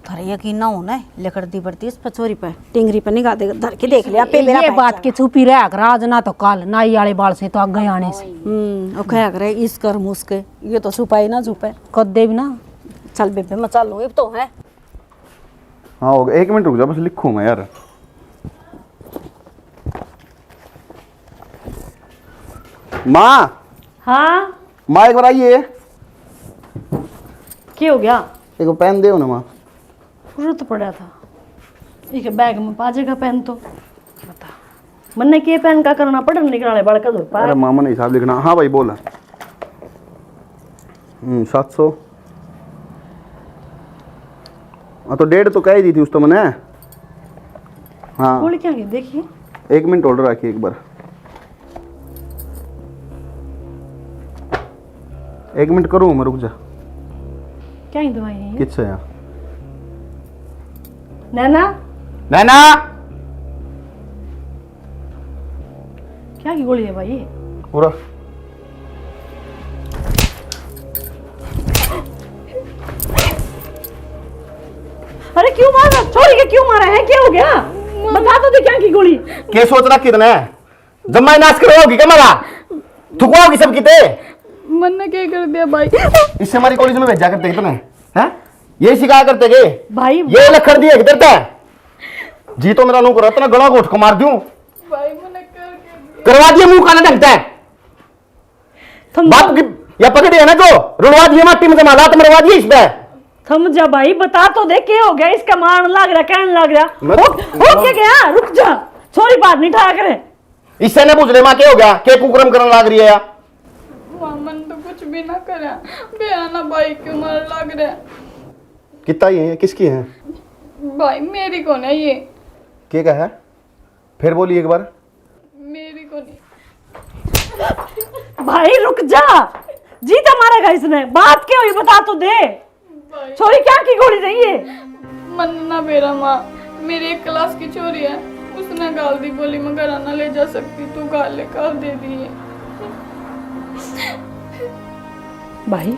थारे यकीन ना होना है लेकर बढ़ती इस पचोरी पे टिंगरी पे निगाह दे धर के देख लिया पे मेरा ये बात के छुपी रहा कर आज ना तो कल नाई वाले बाल से तो आगे आने से ओ क्या करे इस कर मुस्के ये तो छुपाई ना छुपे कद देव ना चल बेबे मैं चल लूँ तो है। हाँ हो गया 1 मिनट रुक जा बस लिखूँ मैं यार। माँ हाँ माँ एक बार आइए। क्या हो गया? एक पेन दे ना माँ। जरूरत पड़ा था एक बैग में पाजेगा पेन तो बता मन के पेन का करना पड़ा निकाले बड़का दो अरे मामा ने हिसाब लिखना। हाँ भाई बोला 700। हाँ तो 1.5 तो कह ही दी थी उस तो मैंने। हाँ बोल क्या देखिए 1 मिनट ऑर्डर रखिए एक बार। 1 मिनट करूँ मैं रुक जा। क्या ही दवाई है किससे यहाँ नैना नैना क्या की गोली है भाई पूरा अरे क्यों मारा छोरी के क्यों मारा है क्या हो गया बता तो दे क्या की गोली क्या सोच रहा कितना जम्मा नाश करवाओगी क्या मगा थुकवाओगी सब किते। मन ने क्या कर दिया भाई? इससे हमारी कॉलेज में भेजा करते कितने हैं, ये सिखाया करते के भाई ये लखड़ दिए किधर था जी, तो मेरा नौकर इतना गला घोट को मार दूं। भाई मैंने कर करवा दिए मुंह काला ढंगता है थम बाप की, या पकड़े है ना जो रुड़वा दिए माटी में जमा लात मरवा दिए इस पे। थम जा भाई, बता तो दे क्या हो गया, इसका मान लग रहा, कहने लग रहा हो क्या गया, रुक जा, छोरी बात नहीं ठा करे। इससे ने पूछ ले मां क्या हो गया, क्या कुकरम करने लग रही है या मन तो कुछ भी ना करा, बेआना भाई क्यों मार लग रहा है? कितना ये है, किसकी है? भाई मेरी कौन है ये? क्या कहा है? फिर बोली एक बार। मेरी कौन है? भाई रुक जा, जीता मारेगा इसने, बात क्या हुई बता तो दे। छोरी क्या की गोली रही है? मन ना मेरा माँ, मेरी एक क्लास की छोरी है, उसने गाल दी, बोली मैं घर आना ले जा सकती, तू गाल ले गाल दे दी है। भाई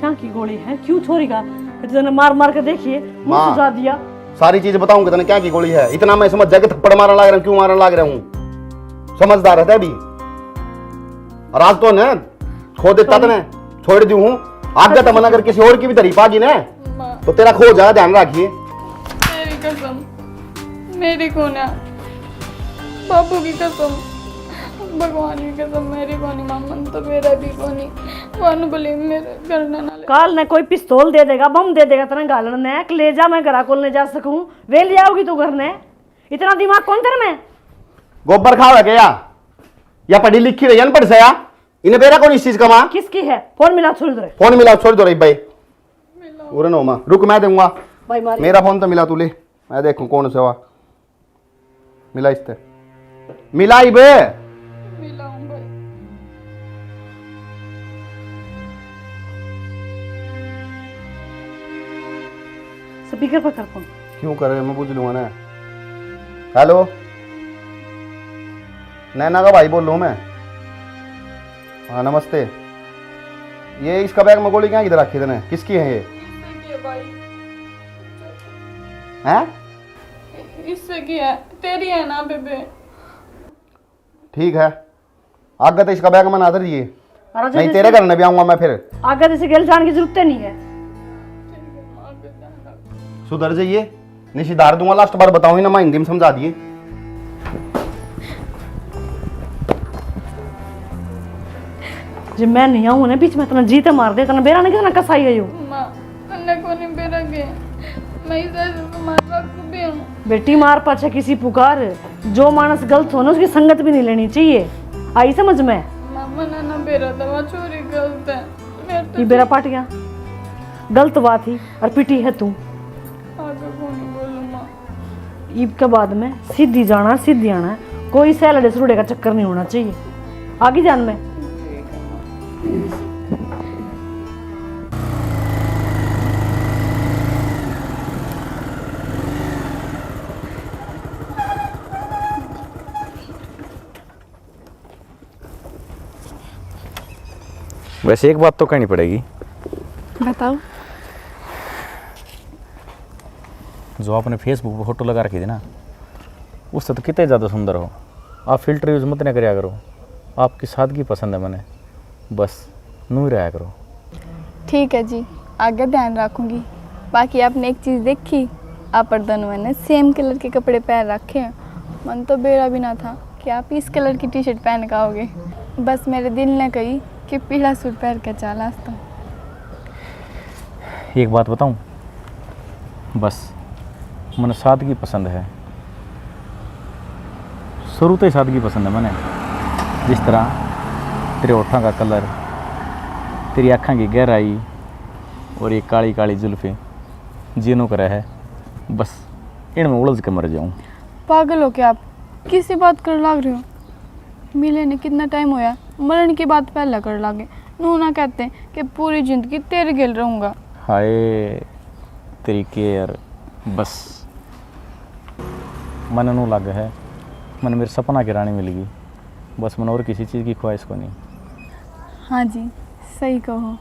क्या की गोली है, क्यों छोरी का इतने मार मार के देखिए मुंह माँ। सुझा दिया। सारी चीज बताऊंगा तने क्या की गोली है, इतना मैं समझ जाके थप्पड़ मारने लग रहा हूं, क्यों मारने लग रहा हूं, समझदार है अभी। और आज तो ना खो देता तने छोड़ दी हूं, आगे तो मना अगर किसी और की भी तरीफ आगी ना तो तेरा खो जाएगा, ध्यान रखिए। मेरी कसम, मेरी कौन है? बाबू की कसम, भगवान की कसम, मेरी कोनी मामन तो मेरा भी कोनी, वन बोली मेरे घर ना ले। काल ने कोई पिस्तौल दे देगा, बम दे देगा तेरे गालन ने, ले जा मैं घरा को ले जा सकूं, वे ले आओगी तू घर ने, इतना दिमाग कौन तेरे में? गोबर खाओ है क्या या पढ़ी लिखी रही है पढ़ से या इन्हें बेरा कौन इस चीज का मां? किसकी है? फोन मिला छोड़ दे फोन मिला छोड़ दो रही भाई, उरे नो मां रुक मैं दूंगा, भाई मारी। मेरा फोन तो मिला तू ले, मैं देखूं कौन से हुआ मिला, इससे मिला ही बे। मिला हूं भाई। स्पीकर पर कर फोन। क्यों कर रहे, मैं पूछ लूंगा ना। हेलो नैना का भाई बोल रहा हूं मैं। हाँ नमस्ते, ये इसका बैग में गोली क्या किधर रखी तूने, किसकी है ये? इससे की है भाई? हैं इससे की है? तेरी है ना बेबे? ठीक है, आगे तो इसका बैग में ना दिए, और नहीं तेरे घर में भी आऊंगा मैं फिर। आगे जैसे गेल जाने की जरूरत नहीं है। सुधर जाइए, निशिदार दूंगा, लास्ट बार बताऊंगी ना, मैं हिंदी में समझा दिए। जब मैं नहीं आऊँ ना बीच में तना जीते मार दे, तना बेरा नहीं कितना कसाई है यो। माँ अन्ने को नहीं बेरा के, मैं इसे तुम्हारा भी हूँ। बेटी मार पाछे किसी पुकार, जो मानस गलत हो ना उसकी संगत भी नहीं लेनी चाहिए, आई समझ में? मामा ने ना बेरा दवा चोरी गलत है, मेरे तो ये बेरा पाट गया, गलत बात ही और पिटी है तू। आगे को नहीं बोलूँ माँ। ईद के बाद में सीधी जाना सीधी आना, कोई सैलडे सुरडे का चक्कर नहीं होना चाहिए, आगे जान में। वैसे एक बात तो कहनी पड़ेगी, बताओ। जो आपने फेसबुक पर फोटो लगा रखी थी ना, उससे तो कितने ज़्यादा सुंदर हो। आप फिल्टर यूज़ मत ना करा करो, आपकी सादगी पसंद है मैंने, बस नू ही रहा करो। ठीक है जी, आगे ध्यान रखूंगी। बाकी आपने एक चीज़ देखी, आप और दोनों ने सेम कलर के कपड़े पहन रखे हैं, मन तो बेरा भी ना था कि आप इस कलर की टी शर्ट पहन के आओगे, बस मेरे दिल ने कही कि पीला सूट पहन के चला आस्ता। एक बात बताऊं, बस मैंने सादगी पसंद है, शुरू से ही सादगी पसंद है मैंने। जिस तरह तेरे होठों का कलर, तेरी आँखों की गहराई और ये काली काली जुल्फें जीनों का है, बस इनमें उलझ के मर जाऊं। पागल हो क्या आप, किसी बात कर लाग रहे हो? मिले ने कितना टाइम होया, मरण की बात पहले कर लागे। नू ना कहते हैं कि पूरी जिंदगी तेरे गिल रहूँगा। हाय तेरी केयर, बस मन नू लग है, मन मेरे सपना की रानी मिल गई, बस मन और किसी चीज़ की ख्वाहिश को नहीं। हाँ जी सही कहो,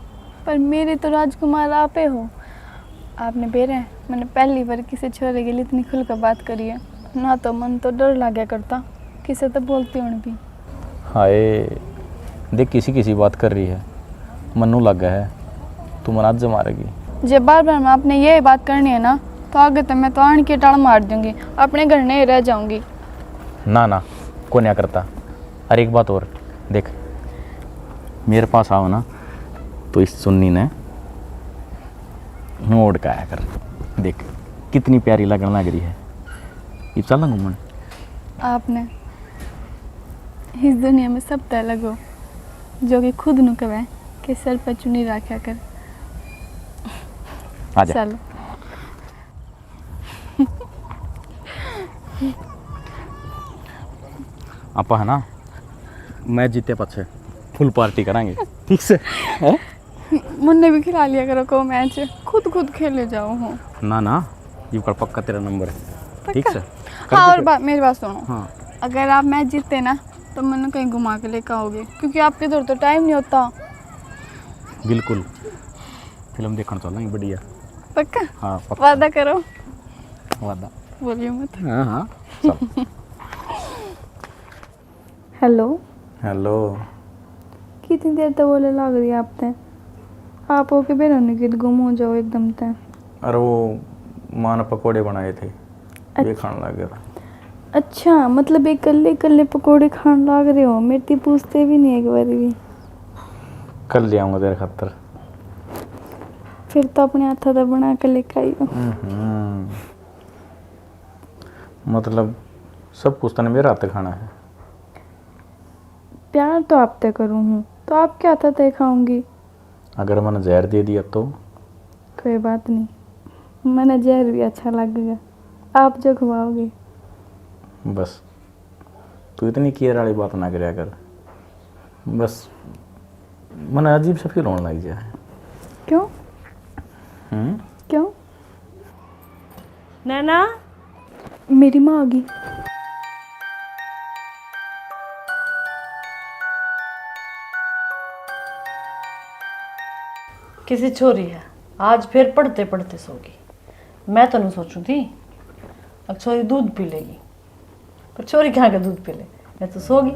पर मेरे तो राजकुमार आपे हो। आपने बेरा है, मैंने पहली बार किसी छोरे के लिए इतनी खुल कर बात करी है ना, तो मन तो डर लगे करता किसे तो बोलती हूँ भी। हाय देख किसी किसी बात कर रही है, मन्नू लग गया है, तू मनात जमा मारेगी। जब बार बार मैं आपने ये बात करनी है ना, तो आगे तो मैं तो आन के टाल मार दूंगी, अपने घर नहीं रह जाऊंगी। ना ना, को नहीं करता। अरे एक बात और देख, मेरे पास आओ ना तो इस सुन्नी ने मोड़ का आया कर, देख कितनी प्यारी लगने लग रही है। ये चल घूमन। आपने इस दुनिया में सब तय लगो जो कि खुद नु कवे कि सर पर चुनी रखा कर। आजा। चलो। आपा है ना, मैच जीते पछे फुल पार्टी करांगे, ठीक से है? मुन्ने भी खिला लिया करो को मैच, खुद खेले जाओ हो। ना ना, ये कर पक्का तेरा नंबर है, ठीक से। हाँ, और बात मेरी बात सुनो। हाँ। अगर आप मैच जीतते ना तो मैंने कहीं घुमा के लेकर आओगे, क्योंकि आपके इधर तो टाइम नहीं होता। बिल्कुल, फिल्म देखने चलेंगे बढ़िया। पक्का? हाँ पक्का। वादा करो। वादा। बोलिए मत। हाँ हाँ चल। हेलो। हेलो। कितनी देर तक बोले लग रही है आपने? आप होके बेरोने की गुम हो जाओ एकदम से। अरे वो माँ ने पकोड़े बनाए थे, ये खाने लग गया। अच्छा, मतलब एक कल्ले पकोड़े खान लग रहे हो, मेरे से पूछते भी नहीं एक बार भी। कल ले आऊँगा तेरे खातर। फिर तो अपने हाथों से बना कर लेकर आई हो। मतलब सब कुछ तने मेरे हाथ खाना है। प्यार तो आप तय करूँ हूँ, तो आप क्या हाथों तय खाऊंगी? अगर मैंने जहर दे दिया तो? कोई बात नहीं, मैंने जहर भी अच्छा लगेगा, आप जो खवाओगे। बस तू इतनी केयर वाली बात ना करया कर, बस मन अजीब सा फील होने लग जाए। क्यों? क्यों? नैना, मेरी माँ आ गई। किसी छोरी है, आज फिर पढ़ते पढ़ते सोगी। मैं तो नहीं सोचूं थी अब छोरी दूध पी लेगी, पर छोरी कहाँ का दूध पी ले, मैं तो सोगी।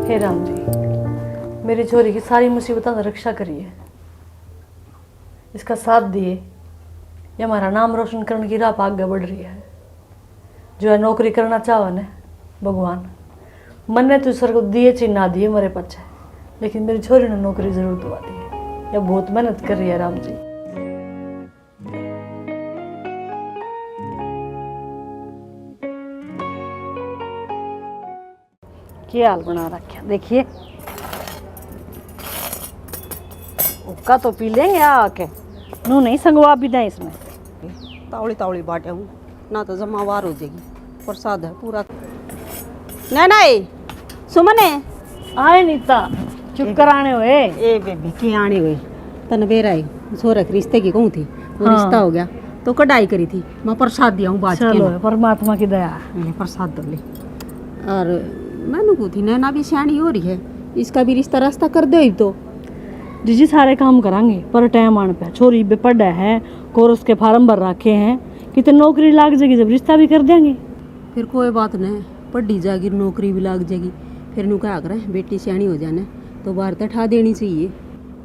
हे राम जी, मेरी छोरी की सारी मुसीबतों से रक्षा करिए, इसका साथ दिए, ये हमारा नाम रोशन करने की राह पर आगे बढ़ रही है। जो है नौकरी करना चाहो न भगवान, मन ने तो सर को दिए ची ना दिए मेरे पीछे, लेकिन मेरी छोरी ने नौकरी जरूर दिवा दी है। यह बहुत मेहनत कर रही है राम जी। क्या हाल बना रखा, देखिए उसका तो पी लेंगे आके, नू नहीं संगवा भी दें इसमें। तावड़ी तावड़ी बाटे हूँ ना, तो जमावार हो जाएगी, प्रसाद है पूरा। नहीं सुमने आए नीता, चुप कराने हुए। ए बेबी की आने हुए तन बेराई छोरा के रिश्ते की कहूँ थी, वो हाँ। रिश्ता हो गया तो कढ़ाई करी थी, मैं प्रसाद दिया हूँ बाज चलो के। परमात्मा की दया। ले प्रसाद दो ले। और मैंने को थी नैना भी सियाणी हो रही है, इसका भी रिश्ता रास्ता कर दो तो। जीजी सारे काम करांगे, पर टाइम आने पे छोरी बेपड़ा है, कोर्स के फार्म भर रखे हैं, कितने नौकरी लाग जाएगी जब रिश्ता भी कर देंगे। फिर कोई बात नहीं, पढ़ी जाएगी नौकरी भी लाग जाएगी, फिर नु क्या करें, बेटी सियाणी हो जाने तो बाहर तो ठा देनी चाहिए।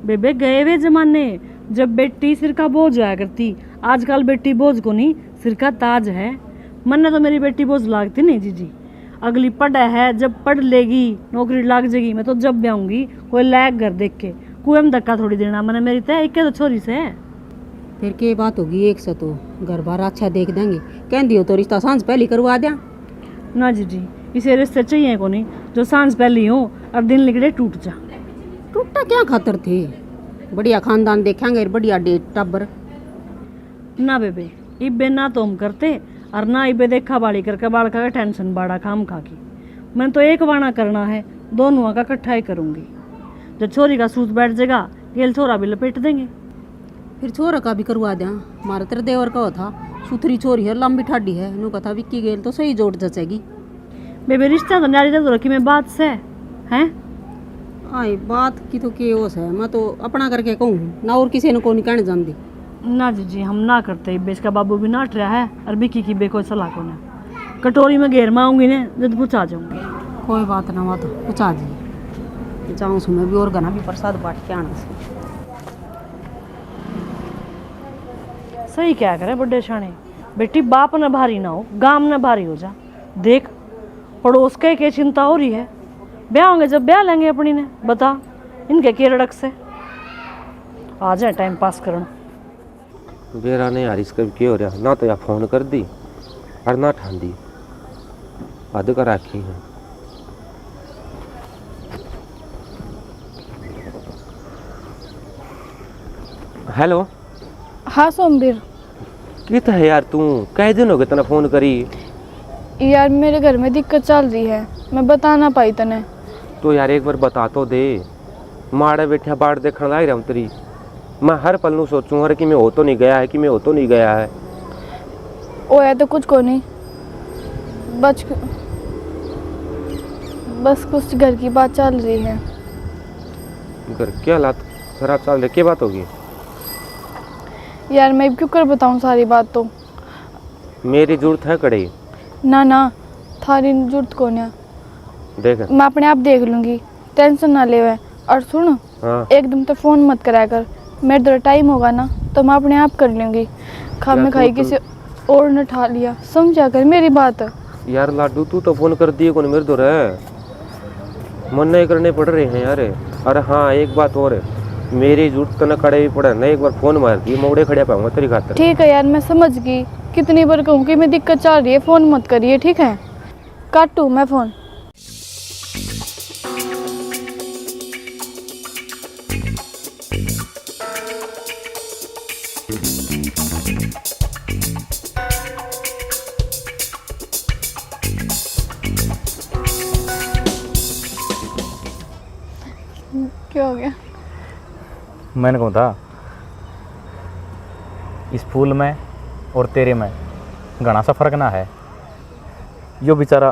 बेबे गए वे जमाने जब बेटी सिर का बोझ आया करती, आजकल बेटी बोझ को नहीं सिर का ताज है। मन ने तो मेरी बेटी बोझ लागती नहीं जीजी, अगली पढ़ा है, जब पढ़ लेगी नौकरी लाग जाएगी, मैं तो जब भी आऊंगी कोई लैग घर देख के, कुएं में धक्का थोड़ी देना मैंने, मेरी तय एक तो छोरी से है। फिर के बात होगी, एक से तो घर बार अच्छा देख देंगे, कह दियो तो रिश्ता सांझ पहली करवा दिया ना जीजी, इसे रिश्ते चाहिए को नहीं जो सांझ पहली हो और दिन लिगड़े टूट जा। टूटा क्या खातर थे, बढ़िया खानदान देखेंगे, बढ़िया डेट टब्बर। ना बेबे इबे ना तो हम करते, और ना इबे देखा बाड़ी करके बाड़का का टेंशन बाड़ा खाम खा की। मैंने तो एक वाणा करना है, दोनों का इकट्ठा ही करूंगी। जब छोरी का सूत बैठ जाएगा, गेल छोरा भी लपेट देंगे। फिर छोरा का भी करवा दिया, हमारा तेरे देवर का था, सुथरी छोरी है, लंबी ठाडी है, नु कथा विक्की गेल तो सही जोड़ जचेगी। बेबे रिश्ता तो नारी तो रखी में बात से हैं। आई बात की तो के ओस है, मैं तो अपना करके कहूँ ना, और किसी ने को नहीं कहने जानती। ना जी हम ना करते। बेच का बाबू भी नाट रहा है और बिकी की बेको सलाह को ना कटोरी में घेर में आऊंगी ने जब पूछा जाऊंगी। कोई बात ना मत पूछा जी जाऊँ सुनो भी और गना भी प्रसाद बांट के आना से। सही क्या करे बड़े शाने बेटी, बाप न भारी ना हो गाम न भारी हो जा। देख पड़ोस के चिंता हो रही है, ब्याह होंगे जब ब्याह लेंगे अपनी ने, बता इनके के रड़क से आ जाए टाइम पास करना। बेरा ने यार इसका क्या हो रहा ना, तो या फोन कर दी और ना ठान दी हद कर रखी है। हेलो हाँ सोमवीर, कित है यार तू, कई दिन हो गए तना फोन करी। यार मेरे घर में दिक्कत चल रही है, मैं बता ना पाई तने। तो यार एक बार बता तो दे, माड़े बैठा बाढ़ देखने लाई रहा हूँ तेरी। मैं हर पल नू सोचूं हर कि मैं हो तो नहीं गया है, कि मैं हो तो नहीं गया है। ओ है तो कुछ को नहीं, बस कुछ घर की बात चल रही है। घर क्या हालात खराब चल रहे, क्या बात होगी? यार मैं क्यों कर बताऊं सारी बात, तो मेरी जरूरत है कड़े। ना ना थारी जरूरत को ना, देख मैं अपने आप देख लूंगी, टेंशन ना ले। और सुन, हाँ एकदम तो फोन मत कराया कर, मेरे थोड़ा टाइम होगा ना तो मैं अपने आप कर लूंगी। खामे यार, खाई तू किसी और न ठा लिया, समझा कर मेरी बात। यार लाडू तू तो फोन कर दिए कौन मेरे दो है, मन नहीं करने पड़ रहे हैं यार। अरे हाँ एक बात और है, मेरी जरूरत न कड़े भी पड़े ना, एक बार फोन मार दी मोड़े खड़े पाऊंगा तेरी खातर। ठीक है यार मैं समझ गई, कितनी बार कहूँ कि मैं दिक्कत चल रही है, फोन मत करिए ठीक है। काटू मैं फोन। क्या हो गया? मैंने कहा था इस फूल में और तेरे में घना सा फर्क ना है। यो बेचारा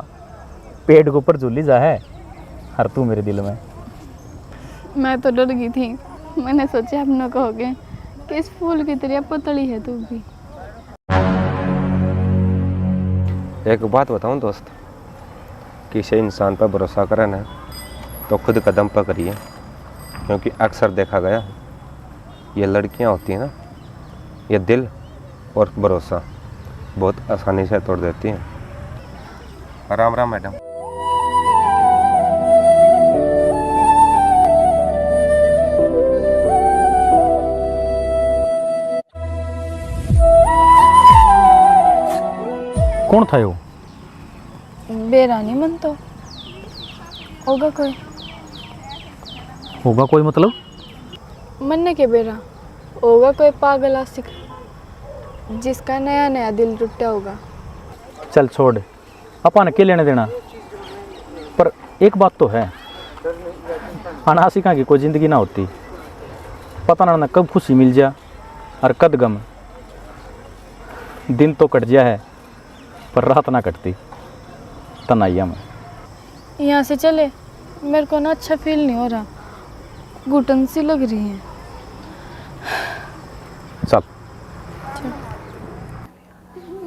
पेड़ के ऊपर झूली जा है और तू मेरे दिल में। मैं तो डर गई थी, मैंने सोचा आप न कहोगे कि इस फूल की तरह पतली है तू भी। एक बात बताऊं दोस्त, किसी इंसान पर भरोसा करें ना तो खुद कदम पर करिए, क्योंकि अक्सर देखा गया है ये लड़कियां होती हैं ना, ये दिल और भरोसा बहुत आसानी से तोड़ देती हैं। राम राम मैडम। कौन था यो? बेरानी मन तो होगा कोई, होगा कोई मतलब? मन ने के बेरा होगा कोई पागल आशिक जिसका नया नया दिल टूटा होगा। चल छोड़, अपन के लेने देना। पर एक बात तो है, अनाशिका की कोई ज़िंदगी ना होती, पता ना कब खुशी मिल जा और कद गम। दिन तो कट गया है पर रात ना कटती तनाइया में। यहाँ से चले, मेरे को ना अच्छा फील नहीं हो रहा, घुटन सी लग रही है। चल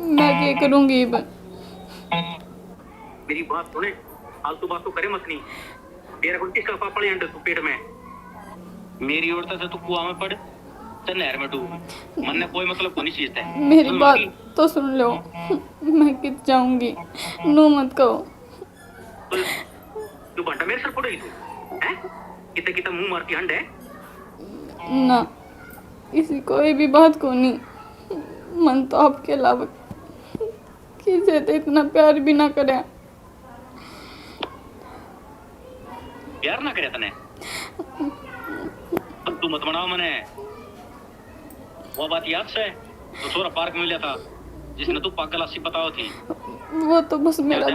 मैं क्या करूँगी? मेरी बात सुने, फालतू बात तो करे मत नहीं। तेरा को किसका पापड़ अंडर तू पेट में, मेरी ओर से तू कुआं में पड़ तो नहर में डूब, मन ने कोई मतलब नहीं चीज है। मेरी बात तो सुन लो, मैं कित जाऊंगी, नो मत कहो। तू बंटा मेरे सर पड़ेगी तू हैं? कितना कितना मुंह मारती हंड है ना, इसी कोई भी बात को नहीं, मन तो आपके अलावा किसी तो इतना प्यार भी ना करे। प्यार ना करे तने, अब तू मत बनाओ मने। वो बात याद से तो छोरा पार्क में मिला था जिसने तू पागल आसी बताओ थी। वो तो बस मेरा,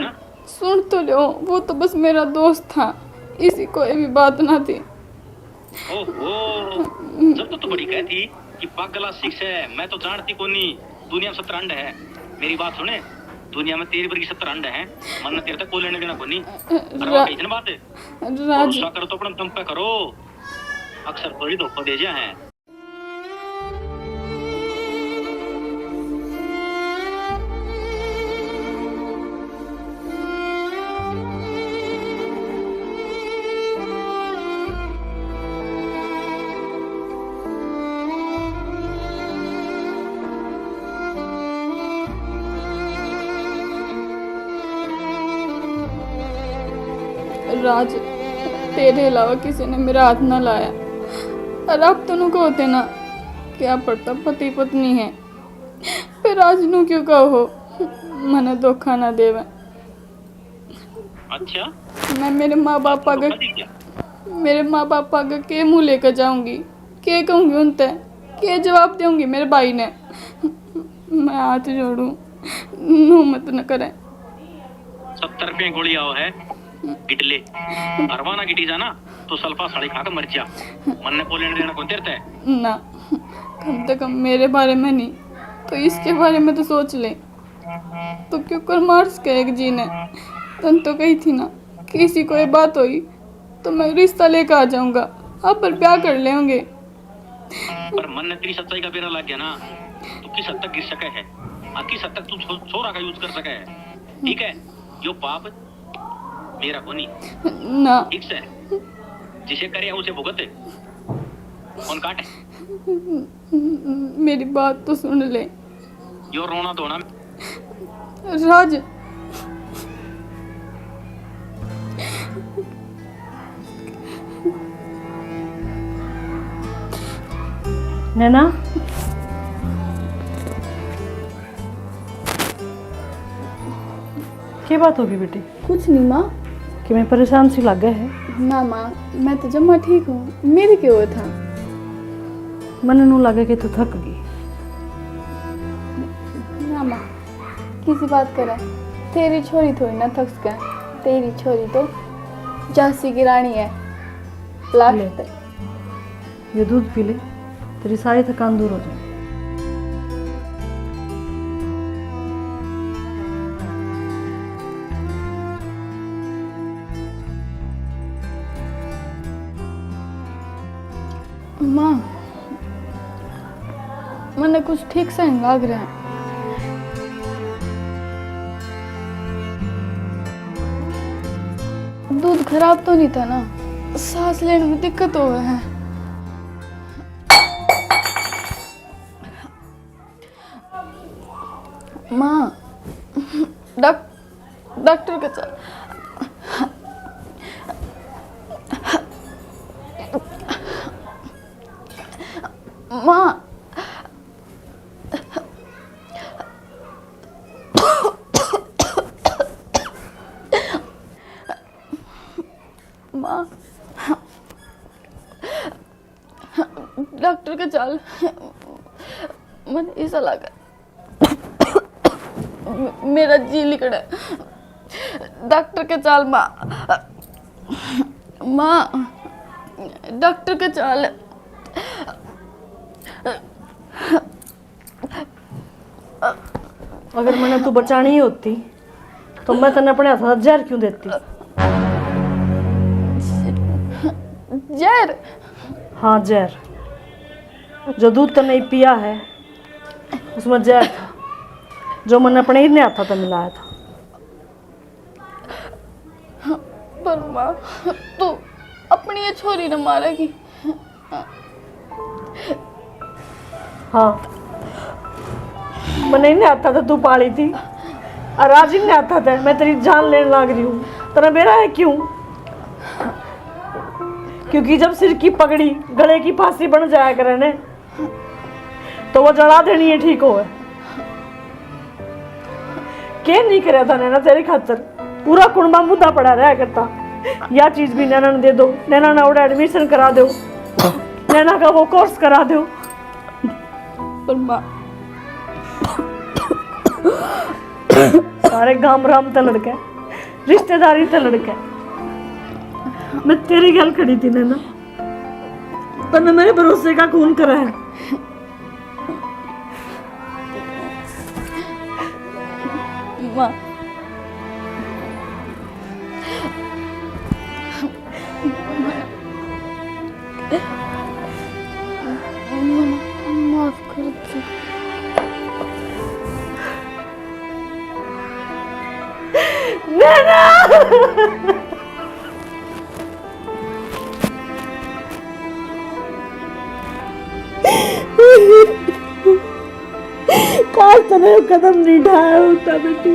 सुन तो लो, वो तो बस मेरा दोस्त था, इसी कोई भी बात ना थी। ओहो, जब तो बड़ी कहती कि पागल आशिक से, मैं तो जानती कोनी दुनिया में 70 अंड है। मेरी बात सुने, दुनिया में तेरी वर्गी 70 अंड है, मन तेरे तक कोई लेने देना कोनी। इतनी बात है, भरोसा करो तो अपने दम पे करो, अक्सर थोड़ी धोखा दे जा है। राज, तेरे अलावा किसी ने मेरा हाथ ना लाया। और आप दोनों को होते ना, क्या पड़ता पति पत्नी है, फिर आज नू क्यों कहो मने धोखा ना देवे। अच्छा मैं मेरे माँ बाप आगे के मुंह लेकर जाऊंगी, के कहूंगी उनते, के जवाब दूंगी मेरे भाई ने। मैं हाथ जोड़ू, नू मत न करे। 70 रुपये गोली आओ है गिटले अरवाना गिटी जाना तो सल्फा साड़ी खाकर मर जा। मन ने को लेने देना कौन तेरता है ना, कम से कम मेरे बारे में नहीं तो इसके बारे में तो सोच ले। तो क्यों कर मार्स के एक जी ने तन तो कही थी ना, किसी को ये बात हुई तो मैं रिश्ता लेकर आ जाऊंगा, आप पर ब्याह कर लेंगे। पर मन ने तेरी सच्चाई का बेरा लग गया ना, तो किस हद तक गिर सके है और किस हद तक तू छोरा का यूज कर सके है। ठीक है, यो पाप मेरा को नहीं ना, ठीक से जिसे करे उसे भुगते कौन काटे। मेरी बात तो सुन ले। यो रोना धोना राज, नैना, क्या बात होगी बेटी? कुछ नहीं माँ। कि मैं परेशान सी लग गए है? ना माँ, मैं तो जम्मा ठीक हूँ। मेरी क्यों हुआ था? मन नू लगे कि तू थक गई। ना माँ, किसी बात करे, तेरी छोरी थोड़ी ना थक सके। तेरी छोरी तो झांसी की रानी है। लास्ट ये दूध पी ले, तेरी सारी थकान दूर हो जाए। माँ, मैंने कुछ ठीक से नहीं लग रहा है। दूध खराब तो नहीं था ना? सांस लेने में दिक्कत हो गई है। माँ, डॉक्टर के साथ माँ, माँ, डॉक्टर के चाल मन ऐसा लगा मेरा जी लिकड़ा। डॉक्टर के चाल माँ, माँ, डॉक्टर के चाल। अगर मैंने तू बचानी ही होती तो मैं तेने अपने हाथ जहर क्यों देती? जहर? हाँ, जहर। जो दूध तो नहीं पिया है उसमें जहर था, जो मैंने अपने ही हाथों से मिलाया था। पर माँ, तू अपनी ये छोरी न मारेगी? हाँ, मैंने नहीं आता था, तू पाली थी और आज ही नहीं आता था। मैं तेरी जान लेने लग रही हूँ, तेरा बेरा है क्यों? क्योंकि जब सिर की पगड़ी गले की फांसी बन जाया करे ने तो वो जड़ा देनी है, ठीक हो। क्या नहीं कराया था नैना तेरी खातर? पूरा कुंबा मुद्दा पड़ा रहा करता। या चीज भी नैना ने दे दो, नैना ने उड़ा एडमिशन करा दो, नैना का वो कोर्स करा दो। पर माँ, सारे गांव राम ते लड़के, रिश्तेदारी ते लड़के, मैं तेरी गल खड़ी थी नैना, तने मेरे भरोसे का खून करा है। माँ, माफ कर दे। नैना, काश तने कदम नहीं ढाया होता बेटी,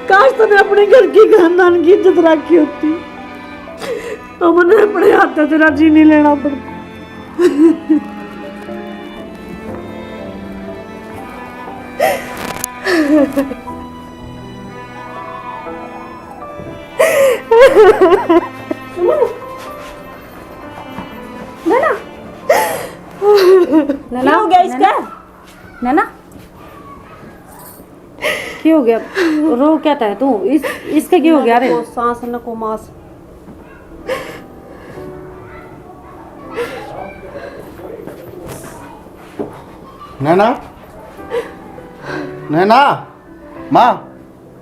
काश तने अपने घर की खानदान की इज्जत रखी होती। तो मैंने अपने हाथ से तेरा जी नहीं लेना पड़ता। क्या हो गया इसका? नैना क्या हो गया? रो क्या था तू? इसका क्या हो गया रे? सांस न को मास। नैना, नैना, माँ।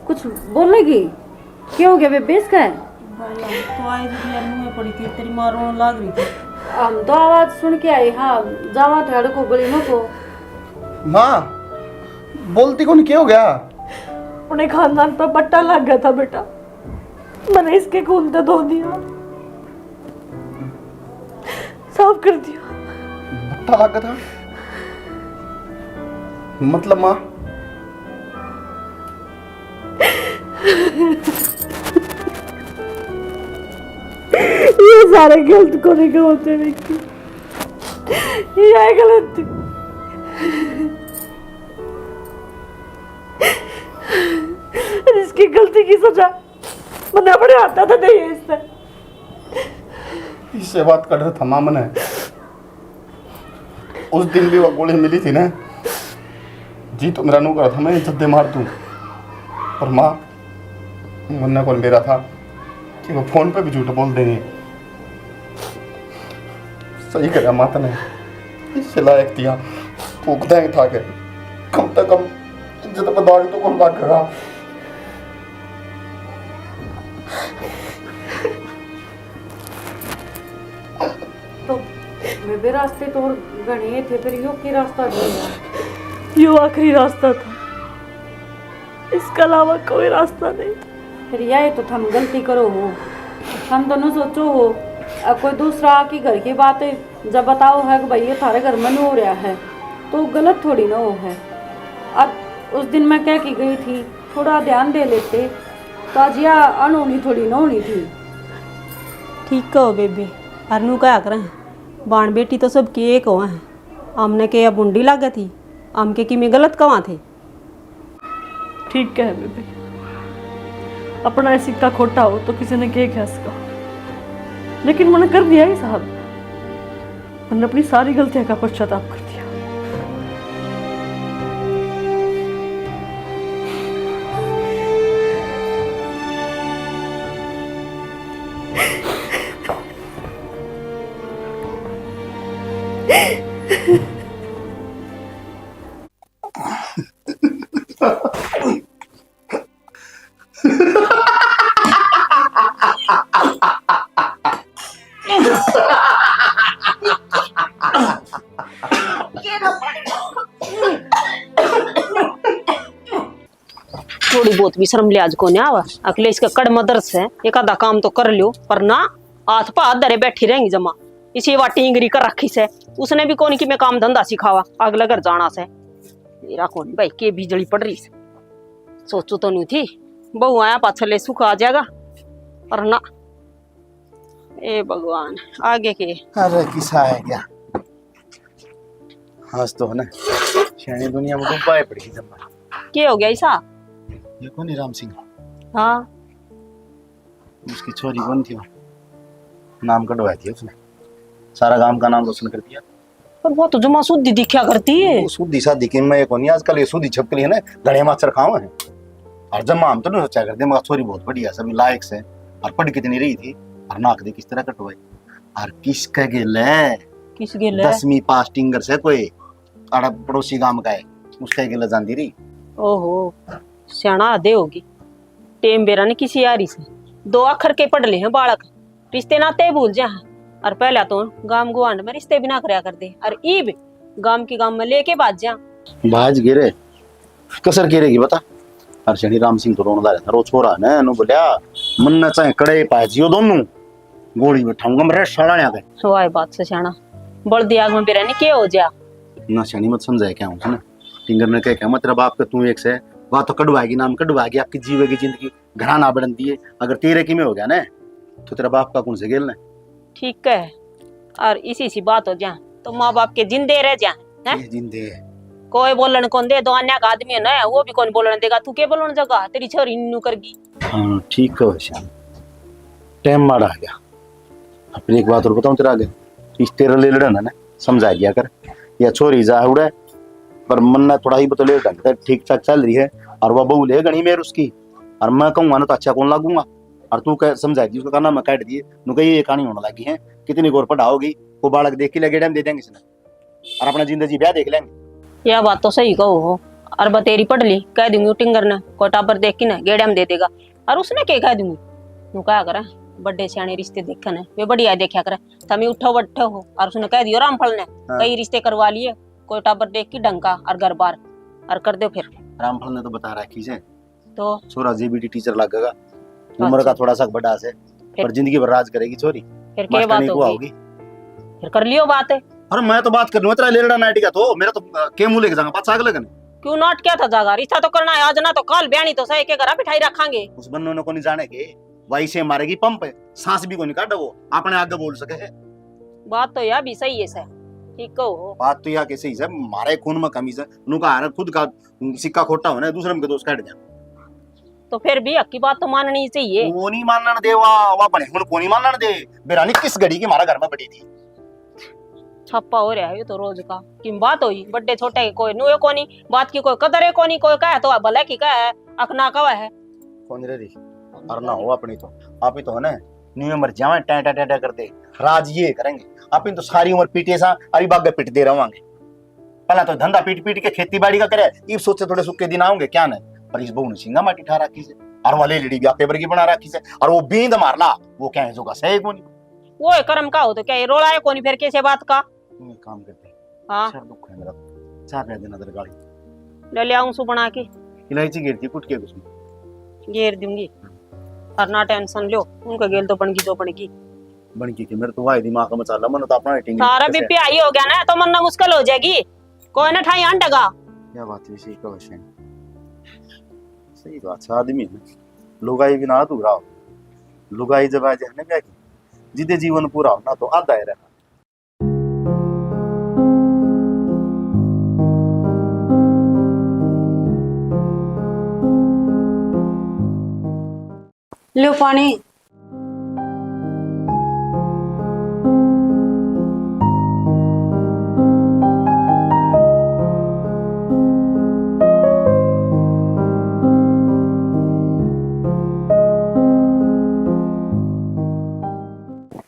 कुछ बोलेगी? क्या हो गया बेबे इसका? तो आई थी यार, मुंह में पड़ी थी, तेरी माँ रोने लग रही थी। हम तो आवाज सुन के आई। हाँ जावा थे को गली में को। माँ बोलती कौन, क्या हो गया? अपने खानदान पर पट्टा लग गया था बेटा, मैंने इसके खून से धो दिया, साफ कर दिया। पट्टा लगा था मतलब? माँ ये सारे गलत कोने के होते व्यक्ति, ये गलत। इसकी गलती की सजा मैंने अपने हाथ से दी है। इससे बात कर रहा था माँ मैंने। उस दिन भी वो गोली मिली थी ना, जी तो मेरा नु करा था मैं जद्दे मार दूं, पर माँ मुन्ना को मेरा था कि वो फोन पे भी झूठ बोल देंगे। सही करा माता ने, इससे लायक दिया फूक देंगे था के कम से कम इज्जत पर दाग तो कौन लाग रहा। तो बेबे रास्ते तो गणे थे, फिर यो की रास्ता गया? यो आखिरी रास्ता था, इसके अलावा कोई रास्ता नहीं था। फिर यही तो थम गलती करो हो, हम दोनों सोचो हो। अब कोई दूसरा आके घर की बात जब बताओ है कि भाई ये थारे घर में हो रहा है, तो गलत थोड़ी ना हो है। अब उस दिन मैं कह के गई थी थोड़ा ध्यान दे लेते तो आज यह अनहोनी थोड़ी ना होनी थी। ठीक कहो बेबे, अरनू क्या करें, बाण बेटी तो सब के एक हो हैं। हमने के अब बुंडी लागे थी, हम के कि में गलत कहाँ थे। ठीक है बेबे, अपना सिक्का खोटा हो तो किसी ने क्या कह सका, लेकिन मैंने कर दिया ही साहब, मैंने अपनी सारी गलतियां का पश्चाताप कर दिया। थोड़ी बहुत भी शर्म लिहाज को नहीं आवा, अगले इसका कड़ मदरस है, एक आधा काम तो कर लियो, पर ना हाथ पाथ धरे बैठी रहेंगी जमा। इसी वा टींगरी कर रखी से, उसने भी कौन की मैं काम धंधा सिखावा, अगला घर जाना से मेरा कौन भाई के बिजली पड़ रही से। सोचू तो नहीं थी बहु आया पाछले सुख आ जाएगा, पर ना ए भगवान आगे के। अरे किसा है क्या, आज तो है ना शानी दुनिया में डूबा है पड़ी जमा। क्या हो गया ऐसा? ये कौन है? राम सिंह। हाँ उसकी छोरी कौन थी, नाम कटवाई थी उसने, सारा गांव का नाम रोशन कर दिया। पर वो तो जमा शुद्धि दिखा करती है। वो शुद्धि शादी की मैं कौन, आजकल ये शुद्धि छपकली है ना, घड़े माचर खावा है। और जमा हम तो नहीं सोचा करते, मगर छोरी बहुत बढ़िया, सभी लायक से, और पढ़ कितनी रही थी, और नाक दे किस तरह कटवाई। और किसका गेल है? किस गेल है? 10वीं पास टिंगर से कोई आड़ा पड़ोसी गांव का है, उसका गेल जानती रही। ओहो सियाना आधे होगी, टेम बेरा ने किसी यारी से 2 अखर के पढ़ ले हैं बालक, रिश्ते नाते भूल जा। और पहले तो गांव गुआंड में रिश्ते भी ना करया कर दे, और ईब गांव के गांव में लेके बाज जा। बाज गिरे कसर गिरेगी बता। और शनि राम सिंह तो रोना रहता, रो छोरा ने नु बोलिया मन न चाहे कड़े पाजियो दोनों गोली में ठंगम रे साड़ा आ गए। सोए बात से सियाना बड़ दियाग में बेरा ने के हो जा ना, शनि मत समझाए क्या हूं ना, टिंगर ने क्या मतलब आपका तू एक से बात तो कड़वाएगी, नाम कड़वाएगी, आपकी जीवेगी जिंदगी घरा ना बढ़न दिए। अगर तेरे की में हो गया ना तो तेरा बाप का कौन से गेलना ठीक है, और इसी सी बात हो जाए तो माँ बाप के जिंदे रह जाए हैं? ये जिंदे है। कोई बोलन कौन दे, दो अन्य का आदमी है ना, वो भी कौन बोलन देगा, तू के बोलन जगह तेरी छोरी नु करगी। हाँ ठीक है श्याम, टाइम मारा आ गया। अपनी एक बात और बताऊं तेरा आगे, इस तेरा ले लड़ा ना समझा गया कर, या छोरी जा उड़ा पर मन ना थोड़ा ही बतो ले ढंग ठीक ठाक चल रही है, और वह बहू ले गणी मेर उसकी, और मैं कहूँगा ना तो अच्छा कौन लागूंगा, और तू कह समझा दी उसका कहना मैं काट दिए नु कही ये कहानी होने लगी है, कितनी गोर पढ़ाओगी, वो बालक देख के लगे टाइम दे देंगे इसने, और अपना जिंदगी ब्याह देख लेंगे। यह बात तो सही कहो हो, और बतेरी पढ़ ली कह दूंगी टिंगर ने कोई टाबर देख के ना गेड़े में दे देगा, और उसने क्या कह दूंगी तू क्या करे बड़े सियाने रिश्ते देखे ने वे बढ़िया देखा करे, तमी उठो बैठो हो, और उसने कह दियो रामफल ने कई रिश्ते करवा लिए, कोई टाबर देख के डंका और घर बार और कर दो। फिर रामफल ने तो बता रखी है तो छोरा जीबीटी टीचर लगेगा, उम्र का थोड़ा सा बड़ा से, पर जिंदगी भर राज करेगी छोरी, फिर क्या बात होगी, फिर कर लियो बात है। अरे मैं तो बात कर लूं, तेरा लेड़ा नाइट का तो मेरा तो के मुंह लेके जाऊंगा पाछा अगले कने, क्यों नोट क्या था जागा, रिश्ता तो करना है आज ना तो कल, ब्यानी तो सही के घर बिठाई रखांगे। उस बन्नों ने को नहीं जाने के वही से मारेगी पंप, सांस भी को नहीं काटा, वो अपने आगे बोल सके है। बात तो यह भी सही है सर, ठीक हो बात तो यह कैसे ही है, मारे खून में कमी से नुका है खुद का सिक्का खोटा होना है, दूसरे के दोस्त काट जा, तो फिर भी हक की बात तो माननी चाहिए। वो नहीं मानना दे, वा बने हुन को नहीं मानना दे, बेरानी किस घड़ी की हमारा घर में बड़ी थी, छप्पा हो रहा है ये तो रोज का, कि बात हुई बड़े छोटे की कोई नुए कोनी, बात की कोई कदर है कोनी, कोई कहे तो भले की कहे अखना कवा है कौन रे रही और ना हो अपनी तो आप ही तो है ना न्यू मर जावे टा टा टा करते राज ये करेंगे, आप तो सारी उम्र पीटे सा अरे बाग पिट दे रहोगे, पहला तो धंधा पीट पीट के खेती बाड़ी का करे, ये सोचते थोड़े सुखे दिन आओगे क्या नहीं, पर इस बहू ने सिंगा माटी ठा रखी से, और वाले लेडी भी आपके वर्गी बना रखी से, और वो बींद मारला वो क्या है जो का सही कोनी, वो कर्म का हो तो क्या रोड़ा है कोनी, फिर कैसे बात का तुम एक काम करते हाँ सर दुख है मेरा, चार रह देना तेरे गाड़ी ले ले आऊं सु बना के, इलायची गिरती कुट के उसमें घेर दूंगी, और ना टेंशन लो, उनका गेल तो बनगी जो बनगी, बनकी के मेरे तो वाई दिमाग का मसाला मन तो अपना रेटिंग सारा बीपी आई हो गया ना तो मन मुश्किल हो जाएगी, कोई ना ठाई अंडगा। क्या बात है सही कहो शेन, सही बात है, आदमी है लुगाई भी ना तू रहा, लुगाई जब आ जाए ना क्या जिदे जीवन पूरा हो ना तो आधा है रहना। लो पानी।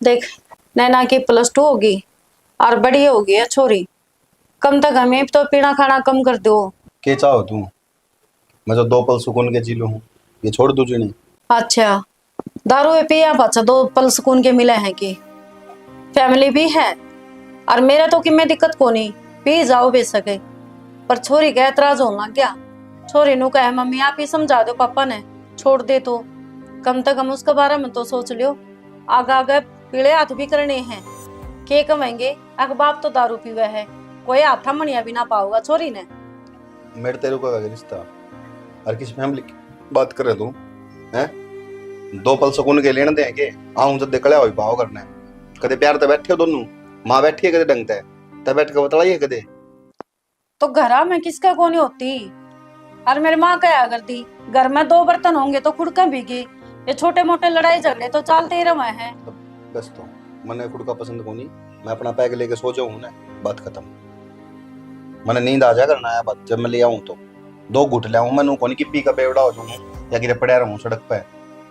देख नैना की +2 होगी और बड़ी होगी है छोरी, कम तक हमें तो पीना खाना कम कर दो। के चाहो तू, मैं तो 2 पल सुकून के जी लूं, ये छोड़ दूं जी नहीं। अच्छा दारू पिया बच्चा 2 पल सुकून के मिले हैं कि फैमिली भी है, और मेरा तो कि मैं दिक्कत को नहीं पी जाओ बे सके, पर छोरी का एतराज होना क्या, छोरी नु कहे मम्मी आप ही समझा दो पापा ने छोड़ दे, तो कम से कम उसके बारे में तो सोच लियो, आगे आगे पीले हाथ भी करने हैं, के कमेंगे अग बाप तो दारू पीवे है, कोई हाथा मनिया भी ना पाओगा छोरी ने। मेरे तेरे को का रिश्ता हर किसी फैमिली की बात करे तू हैं, 2 पल सुकून के लेने देंगे आऊं जब निकले हो भाव करना है, कदे प्यार ते बैठे हो दोनों, मां बैठी है कदे डंगता है तब बैठ के बतलाइए कदे, तो घरा में किसका कोनी होती, और मेरी माँ क्या करती, घर में 2 बर्तन होंगे तो खुड़का भीगी, ये छोटे मोटे लड़ाई झगड़े तो चलते ही रहे हैं। बस तो मने खुद का पसंद को नहीं, मैं अपना पैक लेके सो जाऊं ना बात खत्म, मने नींद आ जा करना है बात, जब मैं ले आऊं तो 2 घुट ले आऊं, मैं कोनी की पी का बेवड़ा हो जाऊं या गिरे पड़ा रहूं सड़क पे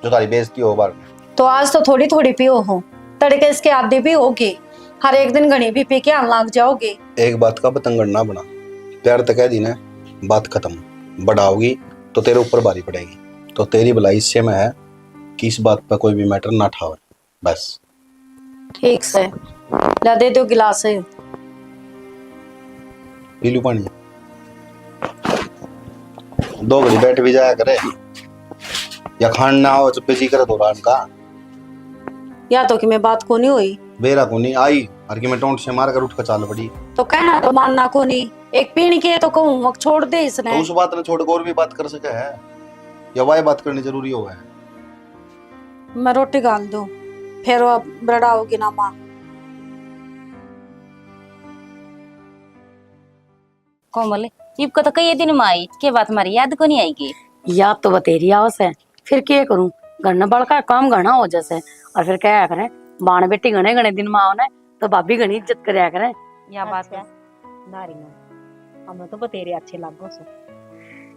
जो तारी बेइज्जती हो बार। तो आज तो थोड़ी थोड़ी पियो हो, तड़के इसके आदि भी होगी, हर एक दिन घनी भी पी के आन लग जाओगे। एक बात का पतंगड़ ना बना, प्यार तक कह दी ना बात खत्म, बढ़ाओगी तो तेरे ऊपर बारी पड़ेगी, तो तेरी भलाई इससे में है कि इस बात पर कोई भी मैटर ना उठावे बस। ठीक से ला दे दो गिलास है, पी लू पानी, 2 घड़ी बैठ भी जाया करे, या खान ना हो चुप्पे जी करे दौरान का, या तो कि मैं बात को नहीं हुई बेरा को नहीं आई और कि मैं टोंट से मार कर उठ कर चाल पड़ी, तो कहना तो मानना को नहीं, एक पीने के तो कहूँ वक्त छोड़ दे इसने, तो उस बात ने छोड़ और भी बात कर सके है, या वही बात करनी जरूरी हो है। मैं रोटी गाल दो फिर वो बड़ा होगी ना माँ। कोमल इब को तो कई दिन में आई के बात हमारी याद को नहीं आएगी। याद तो बतेरी आवस है, फिर क्या करूं, घरना बड़का काम घना हो जैसे, और फिर क्या करें, बाण बेटी घने घने दिन में आओ ना तो भाभी घनी इज्जत करया करें। या बात है नारी में हमें तो बतेरे अच्छे लागो से।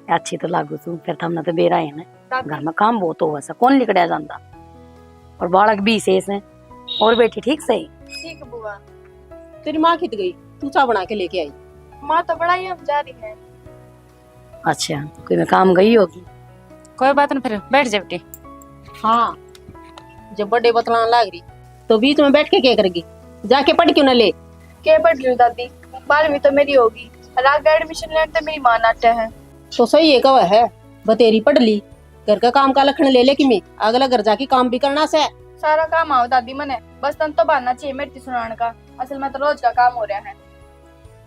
अच्छी तो लागू तू, फिर हमने तो बेरा है ना, घर में काम बहुत हो वैसा कौन लिकड़िया जाता, और बालक भी शेष है। और बेटी ठीक सही? ठीक है बुआ। तेरी माँ खित गई, तू चाय बना के लेके आई। माँ तो बड़ा ही अब जा रही है। अच्छा, कोई में काम गई होगी। कोई बात नहीं, फिर बैठ जा बेटी। हाँ जब बर्थडे बतलाने लग रही तो बीच में बैठ के क्या करेगी, जाके पढ़ क्यों न ले। के पढ़ रही दादी, 12वीं तो मेरी होगी और आगे एडमिशन लेने तो मेरी माँ नाट्य है। तो सही है कवा है, बतेरी पढ़ ली, घर का काम का लखन ले ले कि मैं अगला घर जाके काम भी करना से। सारा काम आओ दादी मने, बस तन तो बनना चाहिए मेरी सुनाने का, असल में तो रोज का काम हो रहा है।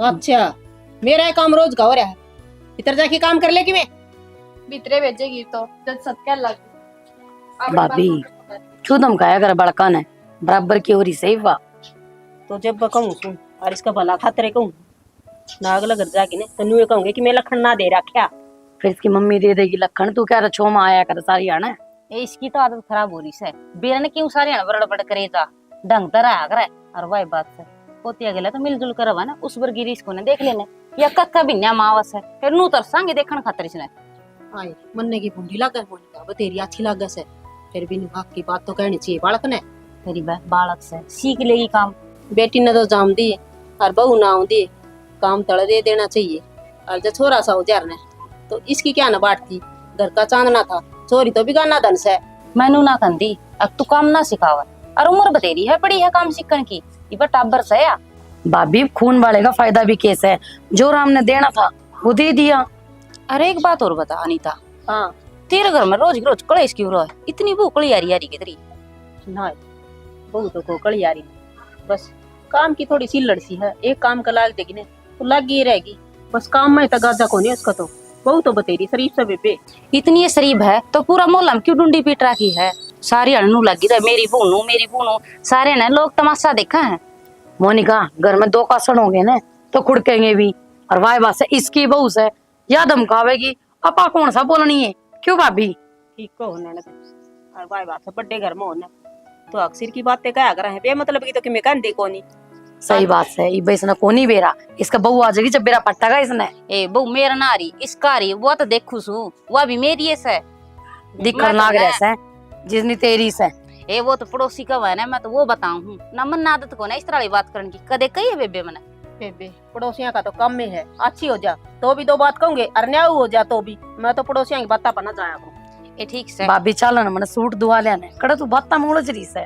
अच्छा मेरा ये काम रोज का हो रहा है, इधर जाके काम कर ले कि मैं भीतरे भेजेगी तो जब सत्या लग भाभी क्यों धमकाया कर बड़का ने, बराबर की हो रही सही वाह। तो जब कहूँ सुन और इसका भला खातरे कहूँ ना, अगला घर जाके ने तो नुए कहूंगे कि मैं लखन ना दे रखा, फिर इसकी मम्मी दे देगी लखन, तू क्या रछो में आया कर सारी आना। इसकी तो आदत खराब हो रही है, बेरा ने क्यों सारे बड़ बड़ करे जा ढंग तर आया करे। और वही बात है पोतिया गेला तो मिलजुल कर ना उस पर गिरी इसको ने देख लेने, या कक्का बिन्या मावस है, फिर नू तरसांगे देखण खातिर इसने। आए मन्ने की बूंदी लागे मोनिका, बतेरी अच्छी लागे से, फिर भी निभाग की बात तो कहनी चाहिए बालक ने। तेरी बालक से सीख लेगी काम। बेटी ने तो जाम दी और बहू ना दी, काम तड़ दे देना चाहिए। और जब छोरा सा हो जार ने तो इसकी क्या न बात थी, घर का चांदना था, चोरी तो बिगाना धन से। मैनू ना कंदी, अब तू काम ना सिखावा, और उम्र बतेरी है बड़ी है काम सीखने की, ये टाबर से या। भाभी खून वाले का फायदा भी केस है, जो राम ने देना था वो दे दिया। अरे एक बात और बता अनीता, हाँ तेरे घर में रोज रोज कलेश क्यों रहा है, इतनी भूख यारी यारी कितनी ना बहू तो को कड़ी यारी, बस काम की थोड़ी सी लड़सी है, एक काम का लाग देगी ने तो लग ही रहेगी, बस काम में तगाजा को नहीं उसका। तो बहू तो बतेरी शरीफ से बेबे, इतनी शरीफ है तो पूरा मोहल्ला में क्यों डूंडी पीट रखी है, सारी अनु लगी रहे मेरी बूनू सारे ने लोग तमाशा देखा है। मोनिका घर में 2 कासड़ होंगे ना तो खुड़केंगे भी, और वाह बात से इसकी बहू से या धमकावेगी, अपा कौन सा बोलनी है, क्यों भाभी? ठीक को होने लगे और भाई बात है बड़े घर में होने तो अक्सर की बातें क्या कर रहे हैं बेमतलब की, तो कि मैं कहती कोनी। सही बात है, ये इसने कोनी बेरा, इसका बहू आ जाएगी जब बेरा पट्टागा इसने। ए बहू मेरा नारी इसका रही वो तो देखू सू, वो भी मेरी है दिखर लाग रहा है जिसनी तेरी से। ए वो तो पड़ोसी का है ना, मैं तो वो बताऊं हूँ ना, मन आदत को ना इस तरह की बात करने की, कदे कही है बेबे मैंने। बेबे पड़ोसियों का तो कम में है, अच्छी हो जा तो भी 2 बात कहूंगे, अरन्याऊ हो जा तो भी मैं तो पड़ोसियों की बात पर ना जाया करूं। ए ठीक से भाभी चल ना मैंने सूट दुआ लेने कड़ा, तू बात मोड़ जरी से।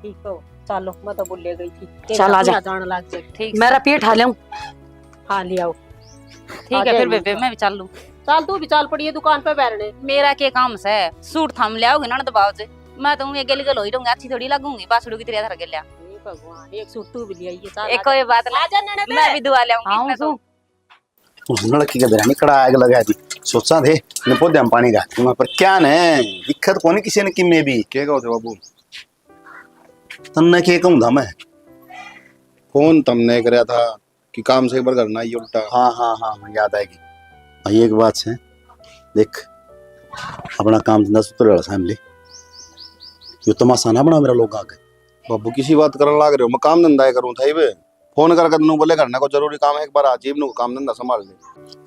ठीक हो चलो, मैं तो भूल गई थी। चल आ जा, जान लग जाए। ठीक मेरा पेट हाले हूं। हाँ ले आओ। ठीक है फिर बेबे मैं भी चल लूं। चल तू भी चल पड़ी है दुकान पे बैठने। मेरा क्या काम से सूट थम ले आओगे ना दबाव से, मैं तो ये गली गलोई रहूंगी, अच्छी थोड़ी लगूंगी, बासड़ू की तरह धर गया। भगवान एक सूट तू भी ले आई है, चल एक कोई बात ना, मैं भी दुआ ले आऊंगी। आऊं तू उस लड़की का बेरा निकड़ा आग लगा दी, सोचा थे ने पौधे में पानी रख दूंगा, पर क्या ने दिक्कत कोनी किसी ने कि मैं भी क्या कहो थे बाबू? तन्ने के कहूं था मैं। फोन तुमने कराया था कि काम से एक बार करना ये उल्टा। हाँ हाँ हाँ याद आएगी। भाई एक बात है देख, अपना काम धंधा सुतर फैमिली, यो तमाशा ना बना मेरा लोग आके। बाबू किसी बात करने लग रहे हो, मैं काम धंधा करूँ था वे फोन कर नू बोले करना को जरूरी काम है, एक बार आजीब नु काम धंधा संभाल ले।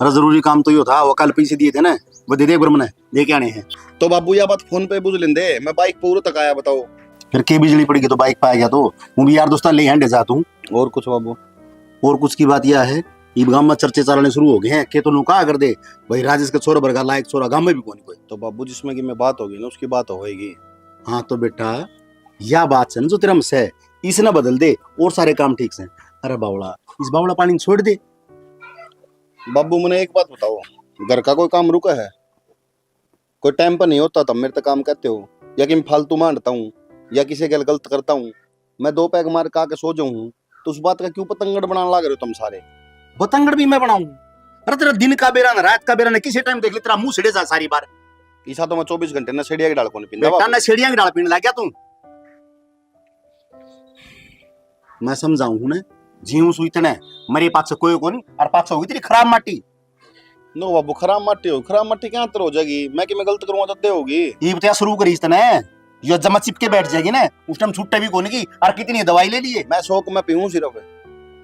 अरे जरूरी काम तो यो था, वो कल पैसे दिए थे ना, वो दे दे मैंने लेके आने हैं। तो बाबू यह बात फोन पे बुझ लेंदे, मैं बाइक पूरा तक आया बताओ। फिर के बिजली पड़ी तो बाइक पाया गया, तो वो भी यार दोस्ता ले हैंडे जाता हूँ। और कुछ बाबू? और कुछ की बात यह है, ये गांव में चर्चे चलने शुरू हो गए हैं के तो नु कहा कर दे भाई राजेश का छोरा बरगा लायक छोरा गांव में भी कोई। तो बाबू जिसमें कि मैं बात होगी ना उसकी बात होएगी। हाँ तो बेटा यह बात है ना जो तेरा मस है, इसे ना बदल दे और सारे काम ठीक से। अरे बावड़ा इस बावड़ा पानी छोड़ दे। बाबू मुझे एक बात बताओ, घर का कोई काम रुका है? कोई टाइम पर नहीं होता तब मेरे तक काम कहते हो, या कि मैं फालतू मारता हूँ या किसी के गलत करता हूँ, मैं 2 पैग मार का के सो जाऊँ, तो उस बात का क्यों पतंगड़ बनाने लग रहे हो तुम सारे? पतंगड़ भी मैं बनाऊं? अरे तेरा दिन का बेरा ना रात का बेरा ना, किसी टाइम देख ले तेरा मुंह सिड़े जा सारी बार। ईसा तो मैं 24 घंटे नशेड़िया की डाल को नहीं पींदा बेटा नशेड़िया की डाल पीने लग गया तू। मैं समझाऊं हूं ना, जीव सु इतने मेरे पास कोई को नहीं और पास होगी तेरी खराब माटी। नो बाबू खराब मट्टी क्या अंतर हो जाएगी? मैं कि मैं गलत करूंगा तो दे होगी। ये बता शुरू करी इतने यो जमा चिपके बैठ जाएगी ना, उस टाइम छुट्टे भी कोनी की और कितनी दवाई ले लिए। मैं शौक में पीऊं सिर्फ,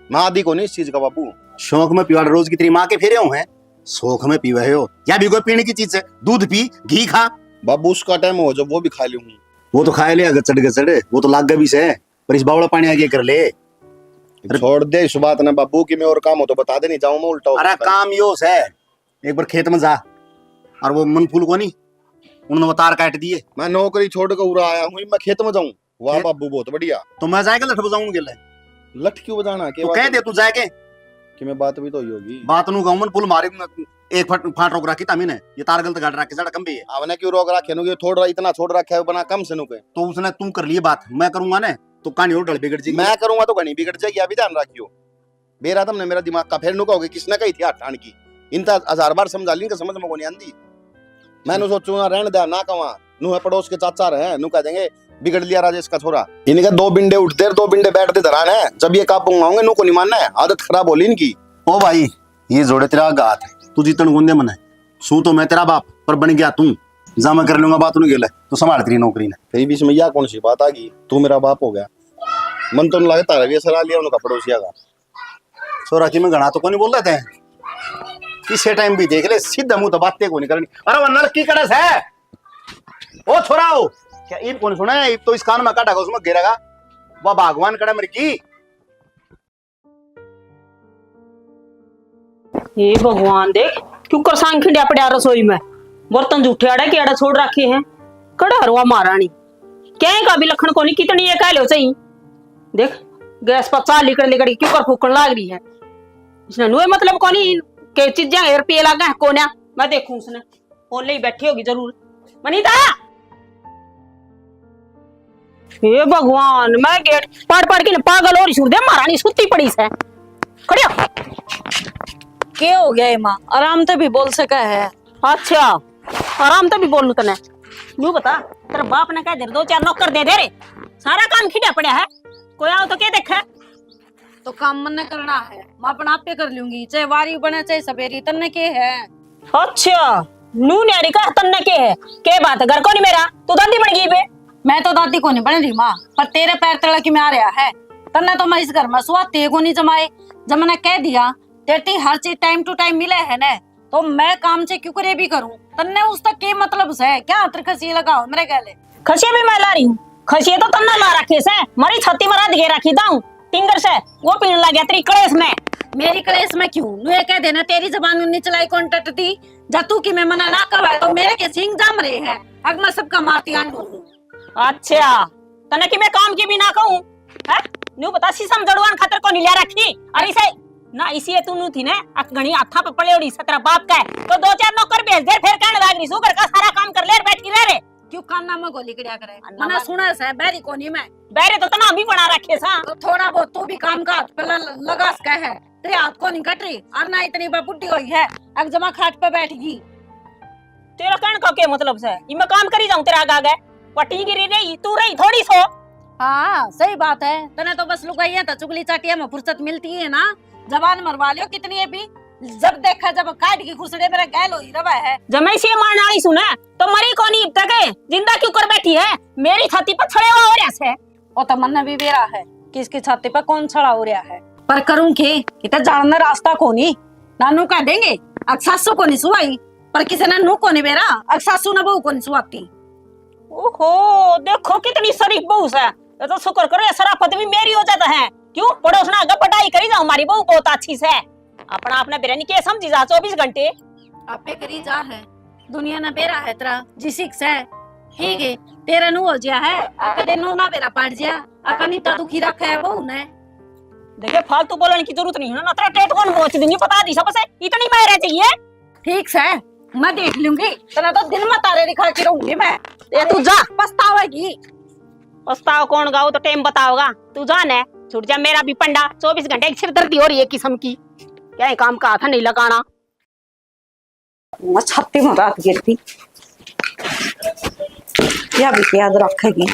मैं आदि को नहीं इस चीज का बाबू। शौक में पीवा रोज की तेरी माँ के फेरे हो हैं, शौक में पीवा हो या भी कोई पीने की चीज है, दूध पी घी खा। बाबू उसका टाइम हो जब वो भी खा लूं। वो तो खाए ले गचड़ वो तो लाग गया भी से, पर इस बावड़ा पानी आगे कर ले। छोड़ दे इस बात ना बाबू कि मैं और काम हो तो बता दे, नहीं जाऊं मैं उल्टा। अरे काम यो है, एक बार खेत में जा और वो मन फूल को नहीं उन्होंने वो तार काट दिए। मैं नौकरी छोड़ कर उड़ा आया हूँ, मैं खेत में जाऊं। वाह बाबू बहुत बढ़िया। तो मैं जाएगा लठ बजाऊं के लिए। लठ क्यों बजाना? तो कह दे तू जाके कि मैं बात भी तो ही होगी। बात नु गाँव मन फूल मारे एक फाट रोक रखी था मैंने, ये तार गलत काट रखी, कम भी है। आपने क्यों रोक रखे नु? थोड़ा इतना छोड़ रखा है बना कम से नु के। तो उसने तुम कर लिए बात, मैं करूंगा ना तो कहानी और डल बिगड़ जाएगी। मैं करूंगा तो कहानी बिगड़ जाएगी, अभी ध्यान रखियो। बेरा तुमने मेरा दिमाग का फेर नु कहोगे किसने कही थी ठाण की? इनता 1000 बार समझा ली, समझ में को नहीं आंदी। मैंने सोचू ना रहने दे ना कवा नु है पड़ोस के चाचा रहे नु कह देंगे बिगड़ लिया राजेश का छोरा। इनके 2 बिंडे उठते 2 बिंडे बैठते धरान है, जब ये कापूंगा होंगे नु को नहीं मानना है, आदत खराब होली इनकी। ओ भाई ये जोड़े तेरा गात है, तू जीतन गुंदे मन है सू तो मैं तेरा बाप पर बन गया तू, जा मैं कर लूंगा बात नहीं गेले तो संभाल तेरी नौकरी ने। तेरी बीच में यह कौन सी बात आ गई? तू मेरा बाप हो गया, मन तो नहीं लगता रवि सरा लिया उनका पड़ोसिया का। छोरा की मैं घना तो को नहीं बोल रहे थे, किसी टाइम भी देख ले सीधा मुंह तो बातें को नहीं करनी। अरे वो नर की कड़स है ओ छोरा हो क्या ईब कौन सुना है? ईब तो इस कान में काटा उसमें गिरेगा, वह भगवान कड़ा मेरे की। हे भगवान देख क्यों कर सांग खिंडिया पड़ा रसोई में, बर्तन जूठे आड़े के आड़े छोड़ रखे हैं। कड़ा हरवा महारानी क्या का भी लखन को नहीं, कितनी ये कह लो सही। देख गैस पर चाल लिकड़ क्यों कर फूकन लाग रही है। इसने नुए मतलब को नहीं के चीजें हेर पिए लगा है कोन्या। मैं देखूं उसने फोन ले बैठी होगी जरूर। मनीता हे भगवान, मैं गेट पढ़ के पागल हो रही हूं। दे महारानी सुती पड़ी से खड़िया। क्या हो गया माँ, आराम से भी बोल सका है। अच्छा आराम से भी बोलू तने। न्यू बता तेरा बाप ने कह दे 2-4 नौकर दे दे रे, सारा काम खिड़ा पड़ा है, कोई आओ तो क्या देखे। तो काम मन करना है, मैं अपना आप पे कर लूंगी, चाहे वारी बने चाहे सवेरी, तन्ने के है। अच्छा नू न्यारी का तन्ने के बात है? घर को नहीं मेरा, तू दादी बन गई बे। मैं तो दादी को नहीं बन रही माँ, पर तेरे पैर तला की में आ रहा है। तन्ने तो मैं इस घर में सुहाते को नहीं जमाए, जब मैंने कह दिया तेरे हर चीज टाइम टू टाइम मिले है ना, तो मैं काम से क्यों करे भी करूं। तन्ने उस तक के मतलब से क्या अतर खसी लगाओ मेरे गले। खसिया भी मैं ला रही हूँ, खसिया तो तन्ना ला रखे से मारी छाती में रात गे रखी दाऊं टिंगर से वो पीने लग गया तेरी कलेस में। मेरी कलेस में क्यों? नुए कह देना तेरी जबान नहीं चलाई कौन टटती, जतू की मैं मना ना करवाए तो मेरे के सिंग जम रहे हैं, अब मैं सबका मारती आंडू। अच्छा तने कि मैं काम की भी ना कहूं है? न्यू बता सीसम जड़वान खातर को नहीं लिया रखी। अरे से ना इसी तू नु थी ने अकगणी हाथा पे पड़े ओड़ी सतरा बाप का है तो 2-4 नौकर भेज दे, फिर कहने लाग रही सुगर का सारा काम कर ले बैठी रह रे। क्यों कान्ना में गोली कड़िया करे? मना सुना से बैरी को नहीं मैं बैरे तो तना भी बना रखे सा। तो थोड़ा बहुत तू भी काम का पहला लगा सका है, तेरे हाथ को नहीं कट रही और ना इतनी बुढ़ी हुई है अब जमा खाट पे बैठगी। तेरा कहने का क्या मतलब से? ये मैं काम करी जाऊं तेरा आगे पटी गिरी रही तू रही थोड़ी सो। हाँ सही बात है, तने तो बस लुगाइया तो चुगली चाटिया में फुर्सत मिलती है ना, जबान मरवा लियो कितनी है भी, जब देखा जब काट की खुसड़े मेरा गैल होई रवा है। जब मैं इसे मारना आई सुना तो मरी कोनी अब तक है, जिंदा क्यों कर बैठी है? मेरी छाती पर छड़े हुआ हो रहा है। ओ तो मन भी बेरा है किसकी छाती पर कौन छड़ा हो रहा है, पर करूं के इतना जानना रास्ता को नहीं। नानू कह देंगे अक्सासू को नहीं सुवाई, पर किसी ने नू को नहीं बेरा अक्सासू ने बहू को नहीं सुवाती। ओहो देखो कितनी शरीफ बहू है, तो शुक्र करो शराफत भी मेरी हो जाता है। क्यों पड़ोसना आगे पढ़ाई करी जाओ, हमारी बहू बहुत अच्छी से अपना आपने बिरयानी के समझी जा 24 घंटे आपे करी जा है दुनिया ना बेरा है तेरा जिसिक से ठीक है तेरा नु हो जा है आके नु ना बेरा पड़ जा अकनी ता दुखी रखा है बहू ने। देखिए फालतू बोलने की जरूरत नहीं है ना, तेरा टेट कौन पहुंच देंगे बता दी सबसे इतनी मेरे चाहिए। ठीक से मैं देख लूंगी, तेरा तो दिन में तारे दिखा के रहूंगी मैं। ये तू जा, पछतावेगी। पछताओ कौन गाओ तो टाइम बताओगा, तू जान है छूट जा मेरा भी पंडा 24 घंटे की सिरदर्दी हो रही है किस्म की, क्या है काम का हाथ नहीं लगाना। मैं छाती में रात गिरती क्या भी याद रखेगी।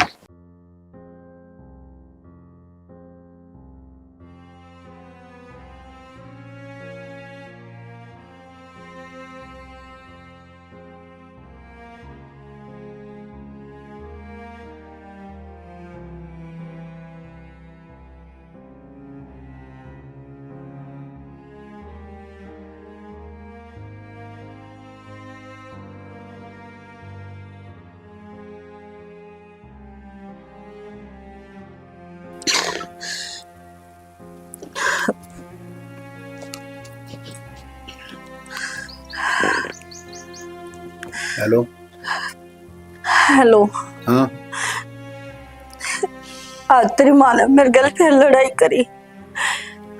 हेलो। हेलो। हाँ आज तेरी माँ ने मेरे घर फिर लड़ाई करी।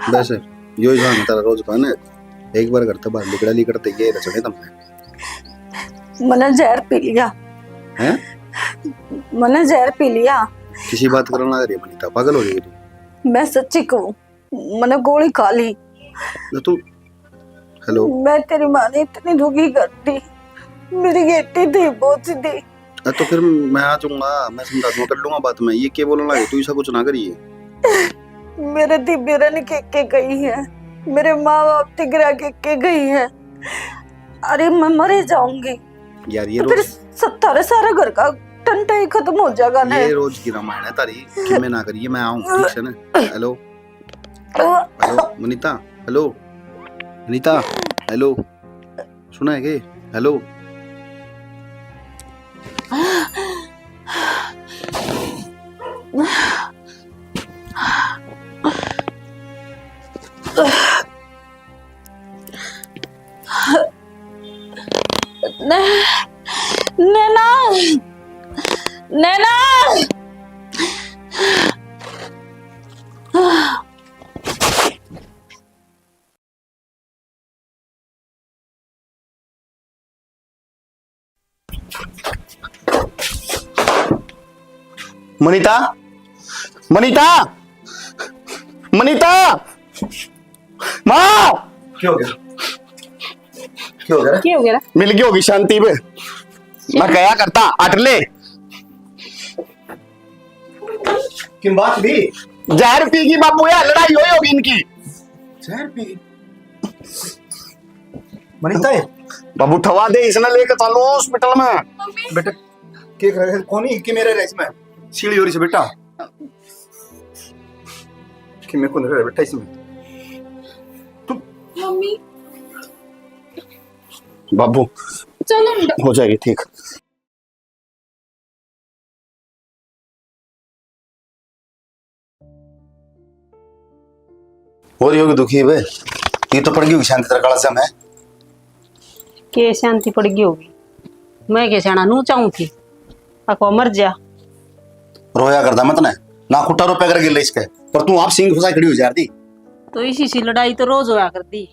बस यो ही जान तेरा रोज का ना, एक बार करते बाहर लिकड़ा ली करते ये रचने तुमने। मैंने जहर पी लिया। हैं? मैंने जहर पी लिया। किसी बात करना रही बनीता, पागल हो रही तू। मैं सच्ची कहूँ, मैंने गोली खा ली। ना तू। हेलो। मैं तेरी माँ ने इतनी दुखी कर दी, मेरी बेटी थी बहुत सीधी। तो फिर मैं आ जाऊंगा, मैं समझा दूंगा, कर लूंगा बात में। ये क्या बोलना है, तू ऐसा कुछ ना करिए। मेरे दी बेरन के गई है, मेरे माँ बाप तिगरा के गई है। अरे मैं मर जाऊंगी यार ये तो फिर रोज सारा घर का टंटा ही खत्म हो जाएगा ना। ये रोज की रामायण है तारी कि मैं ना करिए, मैं आऊं ठीक से ना। Hello hello Manita, hello Manita, hello सुना है के? हेलो नैना, नैना। मनीता, मनीता, मनीता, माँ क्या हो गया? क्या हो गया? क्या हो गया? मिल गई होगी शांति में। मैं क्या करता अटले किन बात भी? जहर पी की बापू, यार लड़ाई हुई होगी इनकी। जहर पी मनीता है बाबू ठवा दे, इसने लेकर चलो हॉस्पिटल में। बेटा के कर रहे कौन ही कि मेरे रेस में सीढ़ी हो रही से बेटा कि मैं कौन रहा बेटा इसमें तू मम्मी बाबू चलो हो जाएगी ठीक। हो रही होगी दुखी वे, ये तो पड़ गई होगी शांति तेरा काला समय। के शांति पड़ गई होगी, मैं के जाना नू चाहूं थी अको मर जा। रोया करता मत ना खुट्टा रुपया कर गिर इसके पर तू आप सिंह फसाई खड़ी हो जा रही। तो इसी सी लड़ाई तो रोज होया कर दी,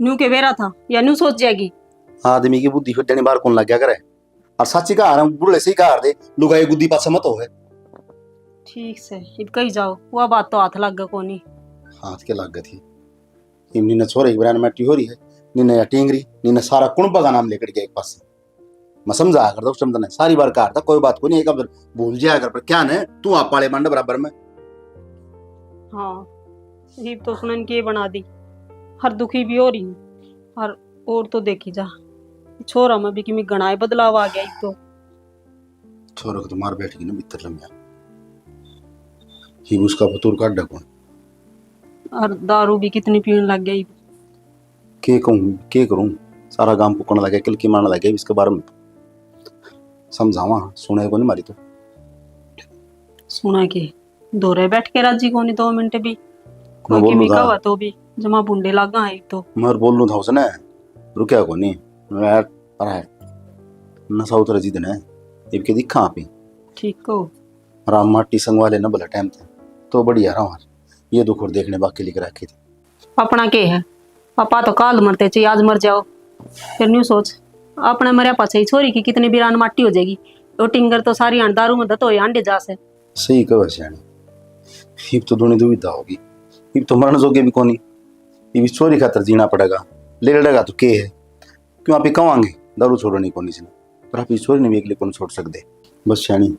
न्यू के बेरा था या न्यू सोच जाएगी। आदमी की बुद्धि फिर देने बार कौन लग गया करे, और सच्ची कहा रहा हूं बुढ़े से ही कहा दे लुगाई बुद्धि पास मत हो। ठीक से इब कही जाओ, वह बात तो हाथ लग गया कोनी। हाथ के लग गई थी इमनी ने छोरे बरान मैटी हो रही है, निने या टिंगरी निने सारा कुणबा का नाम लेकर गया एक पास। मैं समझा करता उस टाइम सारी बार कहा था कोई बात को नहीं, एक बार भूल जाया कर, पर क्या ने तू आप पाले मंड बराबर में। हाँ इब तो सुनन के बना दी, हर दुखी भी हो रही हूँ। और तो देखी जा छोरा में भी कि गणाए बदलाव आ गया। तो छोरा को तो मार बैठ गई ना भीतर लम्या ही उसका फतूर काट कौन। और दारू भी कितनी पीने लग गई। के कहूँ के करूँ, सारा गांव पुकने लगे, किल की मारने लगे इसके बारे में। समझावा सुने को नहीं मारी तो सुना के दोरे बैठ के राजी को नहीं 2 मिनट भी मैं कोई बोलूं था, तो भी जमा बुंडे लगा है। तो मैं बोल लूं था उसने रुकया को नहीं यार, अरे नशा उतर जी देना इब के दिखा आप ही ठीक हो राम माटी संग वाले न भला टाइम थे तो बढ़िया रहा ये दुख और देखने बाकी लिख रखी थी। अपना के है पापा तो काल मरते चाहिए आज मर जाओ, फिर न्यू सोच अपने मरिया पाछे ही छोरी की कितनी बिरान माटी हो जाएगी। तो टिंगर तो सारी दारू में दतो अंडे जा से सही कह सियाणी, इब तो दोनों दुविधा होगी, इब तो मरण जोगे भी कोनी, इब चोरी खातर जीना पड़ेगा, ले लड़ेगा तो के है क्यों आप ही कमांगे दारू छोड़नी कोनी से, पर आप चोरी ने भी अगले कौन छोड़ सकते। बस सियाणी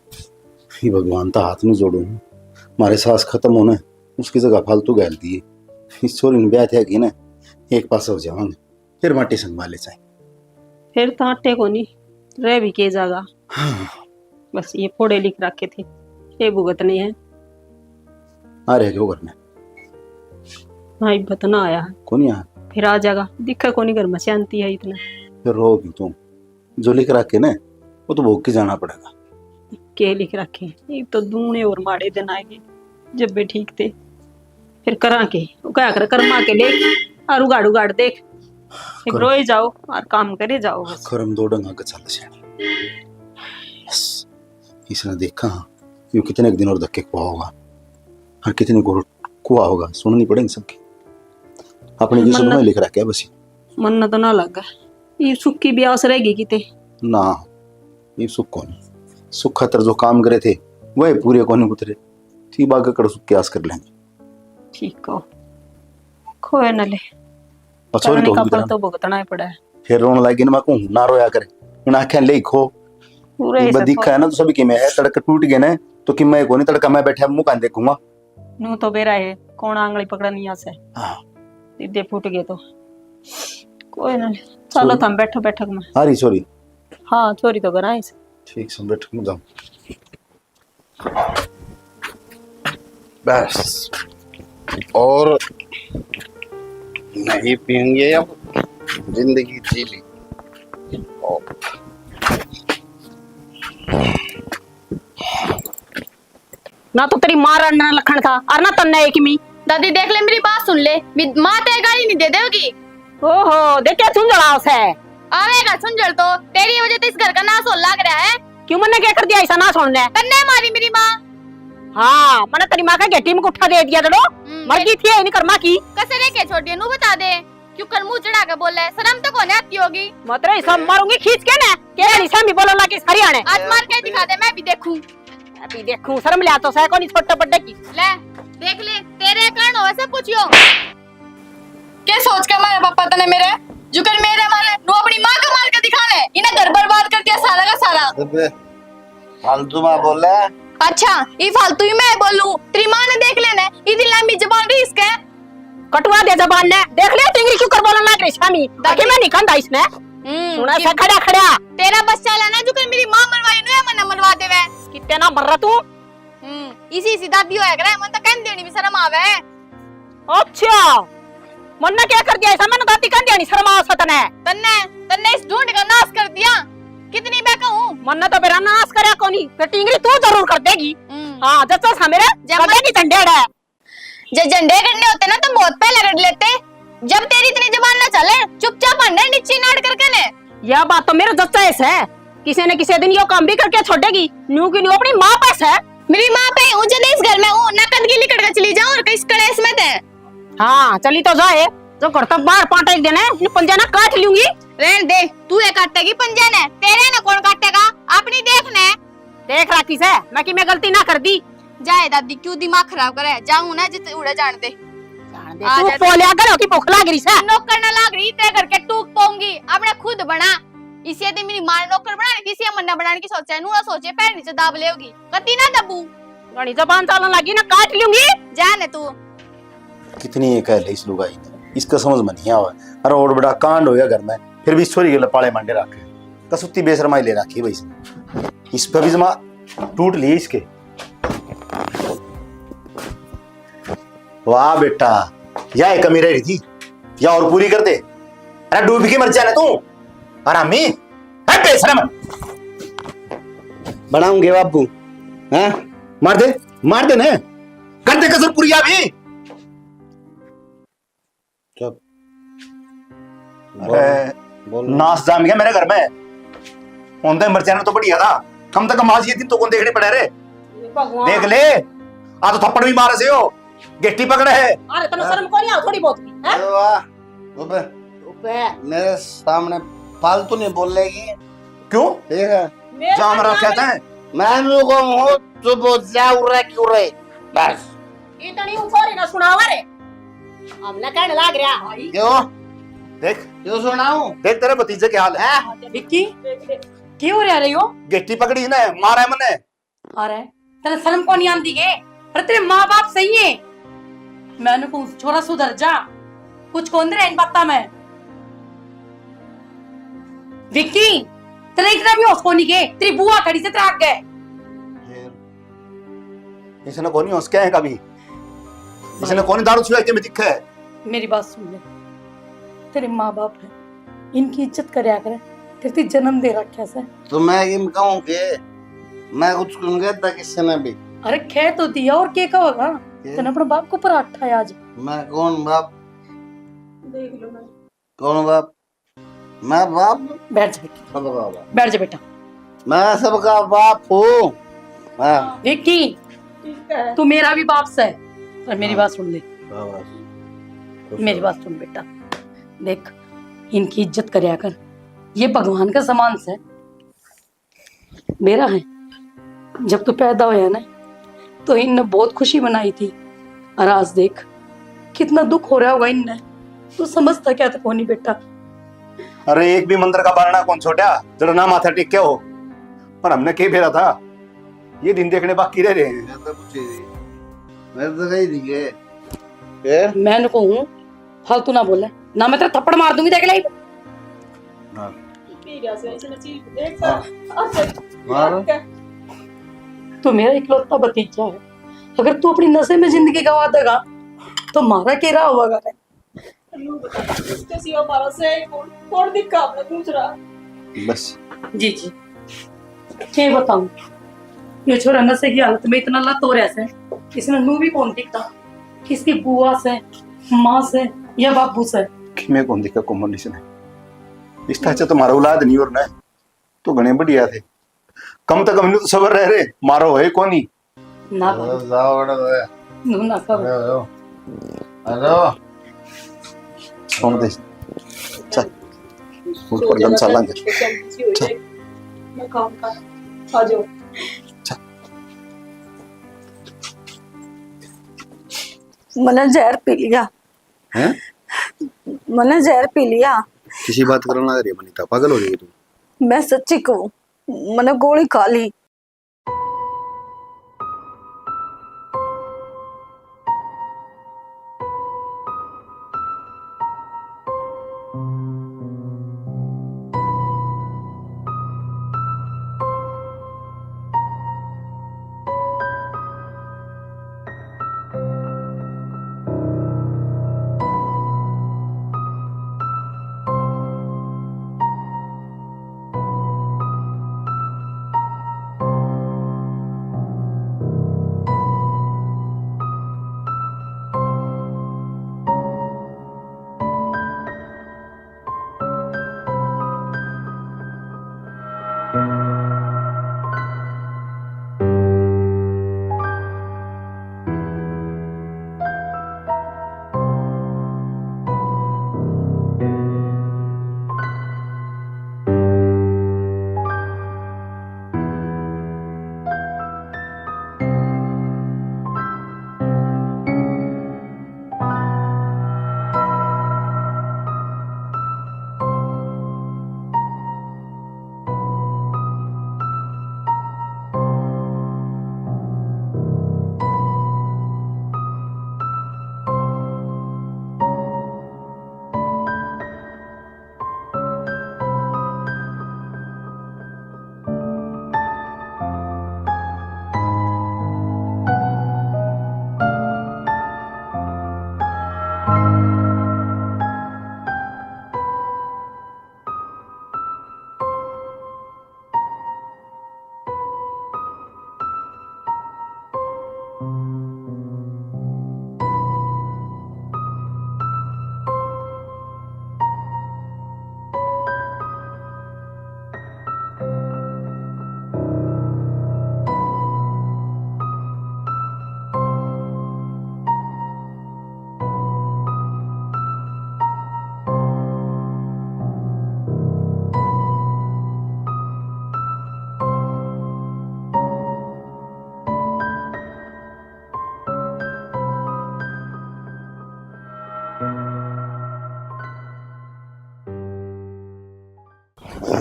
ये भगवान तो हाथ नहीं जोड़ू, हमारे सांस खत्म होने उसकी जगह फालतू गैल दिए, इस चोरी ने ब्याह थे कि ना एक पास हो जाओगे फिर माटी संभाले चाहे फिर तो अट्टे को नहीं रह भी के जागा। बस ये फोड़े लिख रखे थे ये भुगत नहीं है। आ रहे क्यों घर में हाँ इब्बत ना आया है कौन यहाँ फिर आ जाएगा, दिखा को नहीं घर में शांति है इतना। फिर रोगी तुम जो लिख रखे ना वो तो भोग के जाना पड़ेगा। के लिख रखे ये तो दूने और माड़े दिन आएंगे जब भी ठीक थे फिर करा के क्या कर कर्मा के ले और उगाड़ उगाड़ देख फिर रोए जाओ और काम करे जाओ बस। खरम दो डंगा का चल से बस इसने देखा ये कितने दिन और धक्के कुआ होगा और कितने को कुआ होगा, सुननी पड़ेगी सबकी। अपनी किस्मत में लिख रखा है बस। मन तो ना लगा ये सुख की भी आस रहेगी किते ना, ये सुख कौन, सुख खातर जो काम करे थे वह पूरे कोने उतरे ठीक बाग कर सुख की आस कर लेंगे। ठीक हो खोए न ले पछोरी तो का फल तो भुगतना ही पड़ा है। फिर रोने लगी ना को ना रोया करे उन आंखें ले खो पूरे दिखा है ना तो सभी की मैं है तड़का टूट गए ना तो कि मैं कोनी तड़का मैं बैठा मुंह कान देखूंगा नू तो बेरा है कौन आंगली पकड़ा नहीं आसे। हां सीधे फूट गए तो कोई ना चलो तुम बैठो बैठक में। अरे सॉरी हाँ चोरी तो कराए ठीक से बैठक में जाओ बस और नहीं पियेंगे अब जिंदगी जी ली। ना तो तेरी मां रड़ना लखन था और ना तन्ने एक मी। दादी देख ले मेरी बात सुन ले, माँ तेरी गाली नहीं दे देगी। ओहो देख क्या सुन जड़ा उसे आवेगा सुन तो तेरी वजह से इस घर का नाश हो लग रहा है। क्यों मैंने क्या कर दिया ऐसा ना सुनने तन्ने मारी मेरी माँ। हाँ मैंने तेरी माँ का गेटी में उठा दे दिया जड़ो मर गई थी नहीं कर्मा की कैसे लेके छोटी नू बता दे क्यों कर मुंह चढ़ा के बोल रहा है, शर्म तो कोने आती होगी। मतलब ऐसा मारूंगी खींच के ना क्या निशा भी बोलो ना कि हरियाणा आज मार के दिखा दे मैं भी देखूं। अभी देखूं शर्म ले तो सै कोनी छोटे बड़े की ले देख ले तेरे कारण हो सब कुछ यो क्या सोच के मारे पापा तने मेरे जो कर मेरे मारे नो अपनी मां का मार के दिखा ले इन्हें घर बर्बाद कर दिया सारा का सारा। फालतू में बोल रहा है। अच्छा ये फालतू ही मैं बोलूं तेरी मां ने देख लेना इतनी लंबी जबान रही इसके कटवा दे जबान ने देख ले टिंगरी क्यों कर बोलना लग रही स्वामी ताकि मैं निकल दा इसने सुना सा खड़ा खड़ा तेरा बच्चा लाना जो कर मेरी मां मरवाई नु मन मरवा देवे कितने ना मर रहा तू इसी दादी होया करे मन तो कह देनी भी शर्म आवे। अच्छा मन ने क्या कर दिया ऐसा मैंने दादी कह दिया शर्म आवत तने तन्ने इस ढूंढ का नाश कर दिया कितनी मैं कहूं मन ने तो मेरा नाश करया कोनी फिर टिंगरी तू जरूर कर देगी। हां जब सा मेरे कदेगी झंडेड़ा है जब झंडे करने होते ना तो बहुत पहले कर लेते जब तेरी इतनी जबान ना चले चुपचाप अंडर नीचे नाड़ करके ने। यह बात तो मेरा जच्चा ऐसा है किसी न किसी दिन यो काम भी करके छोड़ेगी न्यू की न्यू अपनी माँ पास है। मेरी माँ पे हूँ जब इस घर में हूँ नकद गिली कट कर चली जाऊँ और किस कलेश में थे। हाँ चली तो जाए जो घर तक बाहर पाटा एक दिन है पंजा ना काट लूंगी रहने दे तू ये काटेगी पंजा ने तेरे ने कौन काटेगा अपनी देखने देख रखी से मैं कि मैं गलती ना कर दी जाए दादी क्यों दिमाग खराब करे जाऊँ ना जित उड़ा जान दे तू पोलिया करो कि भूख लाग रही से नौकर ना लाग रही तेरे घर के टूक पाऊंगी अपने खुद बना इसे तो मेरी मां नौकर बनाने किसी मन्ना बनाने की सोचा है नूरा सोचे पैर नीचे दाब लेगी कती ना दबू गणी जबान चलने लगी ना काट लूंगी जाने तू कितनी एक है इस लुगाई ने इसका समझ में नहीं आवा। अरे और बड़ा कांड हो गया घर में फिर भी छोरी के लपाड़े मांडे रखे कसुत्ती बेशरमाई ले रखी है भाई इस पे भी जमा टूट लिए इसके। वाह बेटा यह कमी रही थी या और पूरी कर दे। अरे डूब के मर जाना तू आरामी है बेशरम बनाऊंगे बाबू हैं मार दे ने कर दे कसर पूरी भी। चुप बोल नाश जाम गया मेरे घर में उनके मर जाना तो बढ़िया था कम से कम आज ये दिन तो कौन देखने पड़े रे देख ले आ तो थप्पड़ भी मारे से हो गेटी पकड़े है। अरे तने शर्म कोनी आ थोड़ी बहुत की हैं वाह मेरे सामने फालतू नहीं बोलेगी क्यों ठीक है जाम रखा है मैं लोगों को तो बहुत ज्यादा क्यों रहे बस इतनी ऊपर ना सुनावा रे हमने कहने लग रहा क्यों देख क्यों सुनाऊं देख तेरे भतीजे के हाल है विक्की क्यों रह रही हो? गेटी पकड़ी ने मारा है मने। अरे तेरे शर्म को नहीं आती के? अरे तेरे माँ बाप सही है मैंने को छोरा सुधर जा कुछ कौन रहे इन बात में विक्की तेरे इतना भी होश को नहीं के तेरी बुआ खड़ी से तेरे आग गए इसने कौन होश क्या है कभी इसने कौन दारू छुआ के में दिखा है। मेरी बात सुन ले तेरे माँ बाप है इनकी इज्जत करया करे तेरे जन्म दे रखा से तो मैं इन कहूं के मैं कुछ सुन गया था किसी ने भी। अरे कह तो दिया और क्या कहोगा तेने अपने बाप को पराठा है आज मैं कौन बाप देख लो मैं कौन बाप? मैं बाप? बैठ जा बेटा, सबका बाप। बैठ जा बेटा। मैं सबका बाप हूँ। हाँ। विक्की, तू मेरा भी बाप से है, पर मेरी बात सुन ले। मेरी बात सुन बेटा, देख इनकी इज्जत करया कर, ये भगवान का समान से मेरा है। जब तू पैदा होया ना तो इनने बहुत खुशी मनाई थी, और आज देख कितना दुख हो रहा होगा इनने। तू समझता क्या था कौन बेटा? अरे एक भी मंदिर का बारना कौन छोटा जरा ना माथा टेक के हो, पर हमने क्या फेरा था, ये दिन देखने बाकी रह रहे हैं। मैं तो कही दिखे। मैं उनको हूँ, फालतू ना बोले ना, मैं तेरा थप्पड़ मार दूंगी, देख ले। तू मेरा इकलौता भतीजा है, अगर तू अपनी नशे में जिंदगी गवा देगा तो मारा के रहा होगा। बस जी जी, क्या बताऊं, ये छोरा नशे की हालत में इतना लत हो रहा है, इसने नू भी कौन दिखता, किसकी बुआ से, माँ से या बाबू से। मैं कौन दिखा कॉम्बिनेशन है इस तरह से, तुम्हारा औलाद नहीं और ना तो घने बढ़िया थे, कम तक हमने तो सबर रह रहे, मारो है कौन ही ना नू ना करो। हेलो सुन दे, चल फुल पर गन चलांगे, चल आ जाओ। मैंने जहर पी लिया। हैं? मैंने जहर पी लिया। किसी बात करना रही बनीता, पागल हो रही तू? मैं सच्ची कहूँ, मैंने गोली खा ली।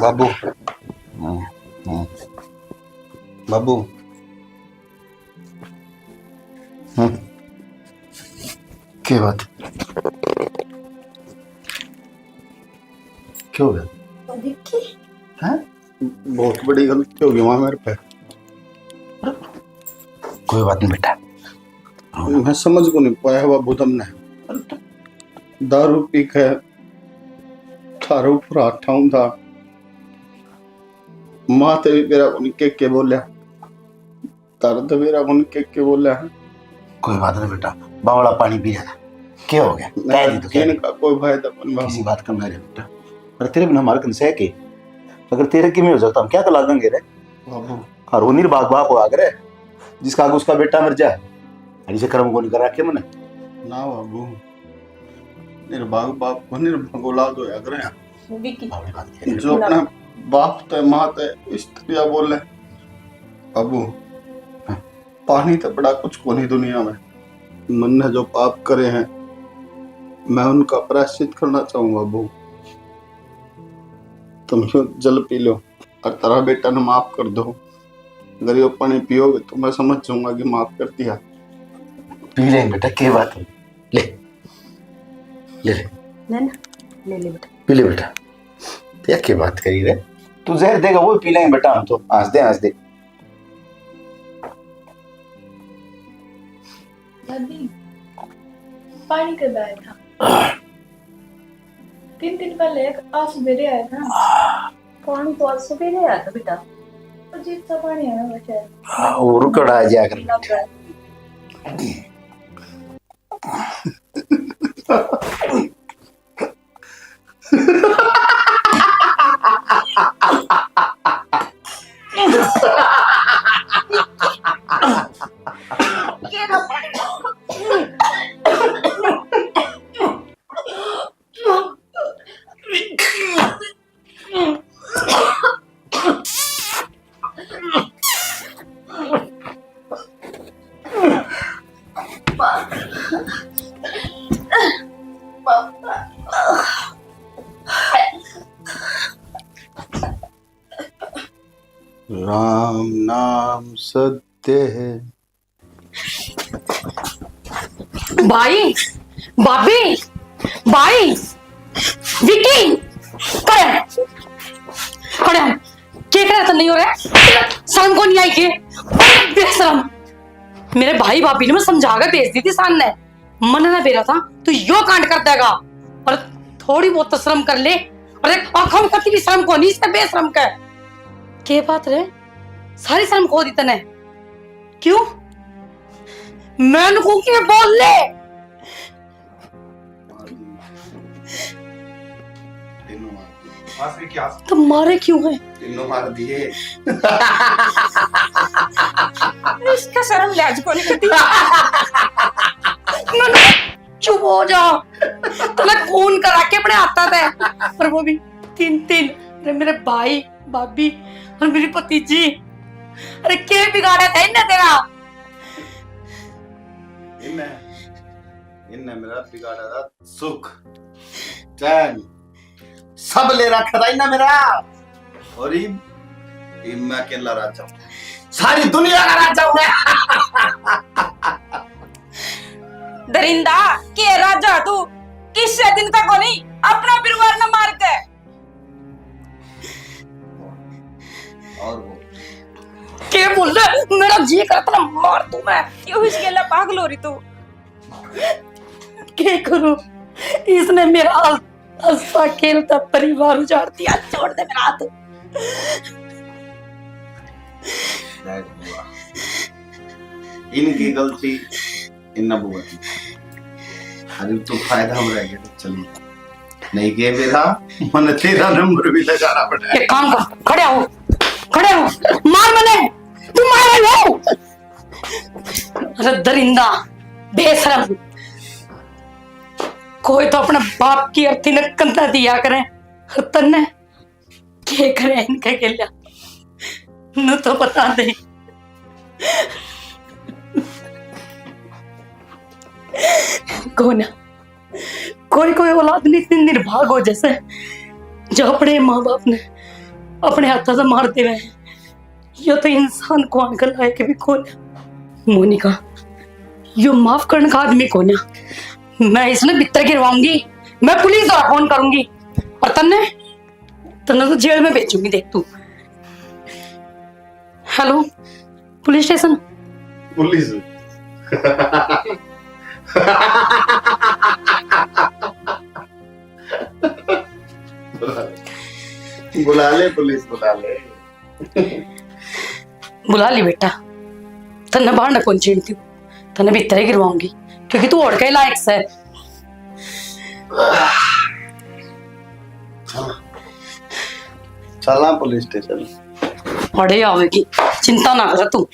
बाबू बाबू क्या बात, क्यों हो गया? हैं? बहुत बड़ी गलती हो गई वहां मेरे पे। कोई बात नहीं बेटा। मैं समझ को नहीं पाया बाबू, तुमने दारू पी के थारे ऊपर हाथ ठाऊं था, माँ ते भी मेरा उन के बोलिया, तारा तो मेरा उन के बोलिया। कोई बात नहीं बेटा, बावड़ा पानी पी जाना। क्या हो गया? कह दी तो क्या? इनका कोई फायदा नहीं बाबू। किसी बात का मेरे बेटा, पर तेरे बिना हमारे कन सह के अगर तेरे की में हो सकता हम क्या कर लागेंगे रे बाबू और वो निर्बाग बाप हो आगे रे जिसका आगे उसका बेटा मर जाए अरे से कर्म को नहीं करा के मने ना बाबू, निर्भाग बाप को निर्भाग औलाद होया करे। विकी जो अपना बाप तो माँ तो इस तरह बोले बाबू, पानी तो बड़ा कुछ को नहीं दुनिया में। मन ने जो पाप करे हैं मैं उनका प्रायश्चित करना चाहूंगा बाबू। तुम यूं जल पी लो और तेरा बेटा ने माफ कर दो। अगर ये पानी पियोगे तो मैं समझ जाऊंगा कि माफ कर दिया। पी लेंगे बेटा, क्या बात है, ले ले ले ले ले बेटा। पी ले बेटा। क्या क्या बात करी रे, तू जहर देगा वो पी लेंगे बेटा, हम तो हंस दे हंस दे। दादी पानी कब आया था? 3 दिन पहले आज सवेरे आया था। पानी तो आज सवेरे आया था बेटा। अजीब सा पानी आया हुआ शायद। वो रुकड़ा आ जाकर राम नाम सत्य है। भाई भाभी भाई विकी खड़े खड़े क्या कर रहा नहीं हो रहा? शर्म को नहीं आई के बेशरम। मेरे भाई भाभी ने मैं समझा कर भेज दी थी सान ने, मन ना बेरा था तो यो कांड कर देगा और थोड़ी बहुत तो शर्म कर ले। अरे आंखों में कति भी शर्म को नहीं, इससे बेशरम का के बात रे, सारी शर्म खो दी तने। क्यों मैं उनको क्या बोल ले? तो मारे क्यों है? तीनों मार दिए। इसका शर्म लिहाज को नहीं करती। चुप हो जाओ। तुम्हें खून करा के अपने आता था, पर वो भी 3-3। अरे मेरे भाई भाभी और मेरी भतीजी, अरे क्या बिगाड़ा था इन्हें तेरा? इन्हें मेरा बिगाड़ा था सुख चैन सब ले रखा था इन्हें मेरा। और मैं अकेला राजा हूँ, सारी दुनिया का राजा हूँ मैं। दरिंदा के राजा तू किससे दिन तक को नहीं अपना परिवार न मार के। और वो क्या बोल रहा? मेरा जी करता ना मार दूं मैं। क्यों इसके लिए पागल हो रही तू? क्या करूं, इसने मेरा हंसता खेलता परिवार उजाड़ दिया। छोड़ दे मेरा हाथ। इनकी गलती इन बुआ की। अरे तो फायदा हो रहा है तो चलिए, नहीं के मेरा मन तेरा नंबर भी लगाना पड़ा। एक काम कर, खड़े हो मार मने, तू मार रही हो। अरे दरिंदा बेशरम, कोई तो अपने बाप की अर्थी ने कंधा दिया करे, तन्ने क्या करे इनके के लिए न तो बता दे। कोई कोई औलाद नहीं इतनी निर्भाग हो जैसे जो अपने माँ बाप ने अपने हाथों से मारते हुए। यो तो इंसान को आंकर लायक भी कौन? मोनिका यो माफ करने का आदमी कौन है? मैं इसने भीतर गिरवाऊंगी, मैं पुलिस द्वारा फोन करूंगी और तन्ने तो जेल में भेजूंगी। देख तू। Hello police station. पुलिस बुला ले, पुलिस बुला ले। बुला ली बेटा, तन्ने बाहर न कौन छेड़ती हूँ, तन्ने भीतर ही गिरवाऊंगी क्योंकि तू और के लायक से। चलना पुलिस स्टेशन। पढ़े आवेगी, चिंता ना कर तू।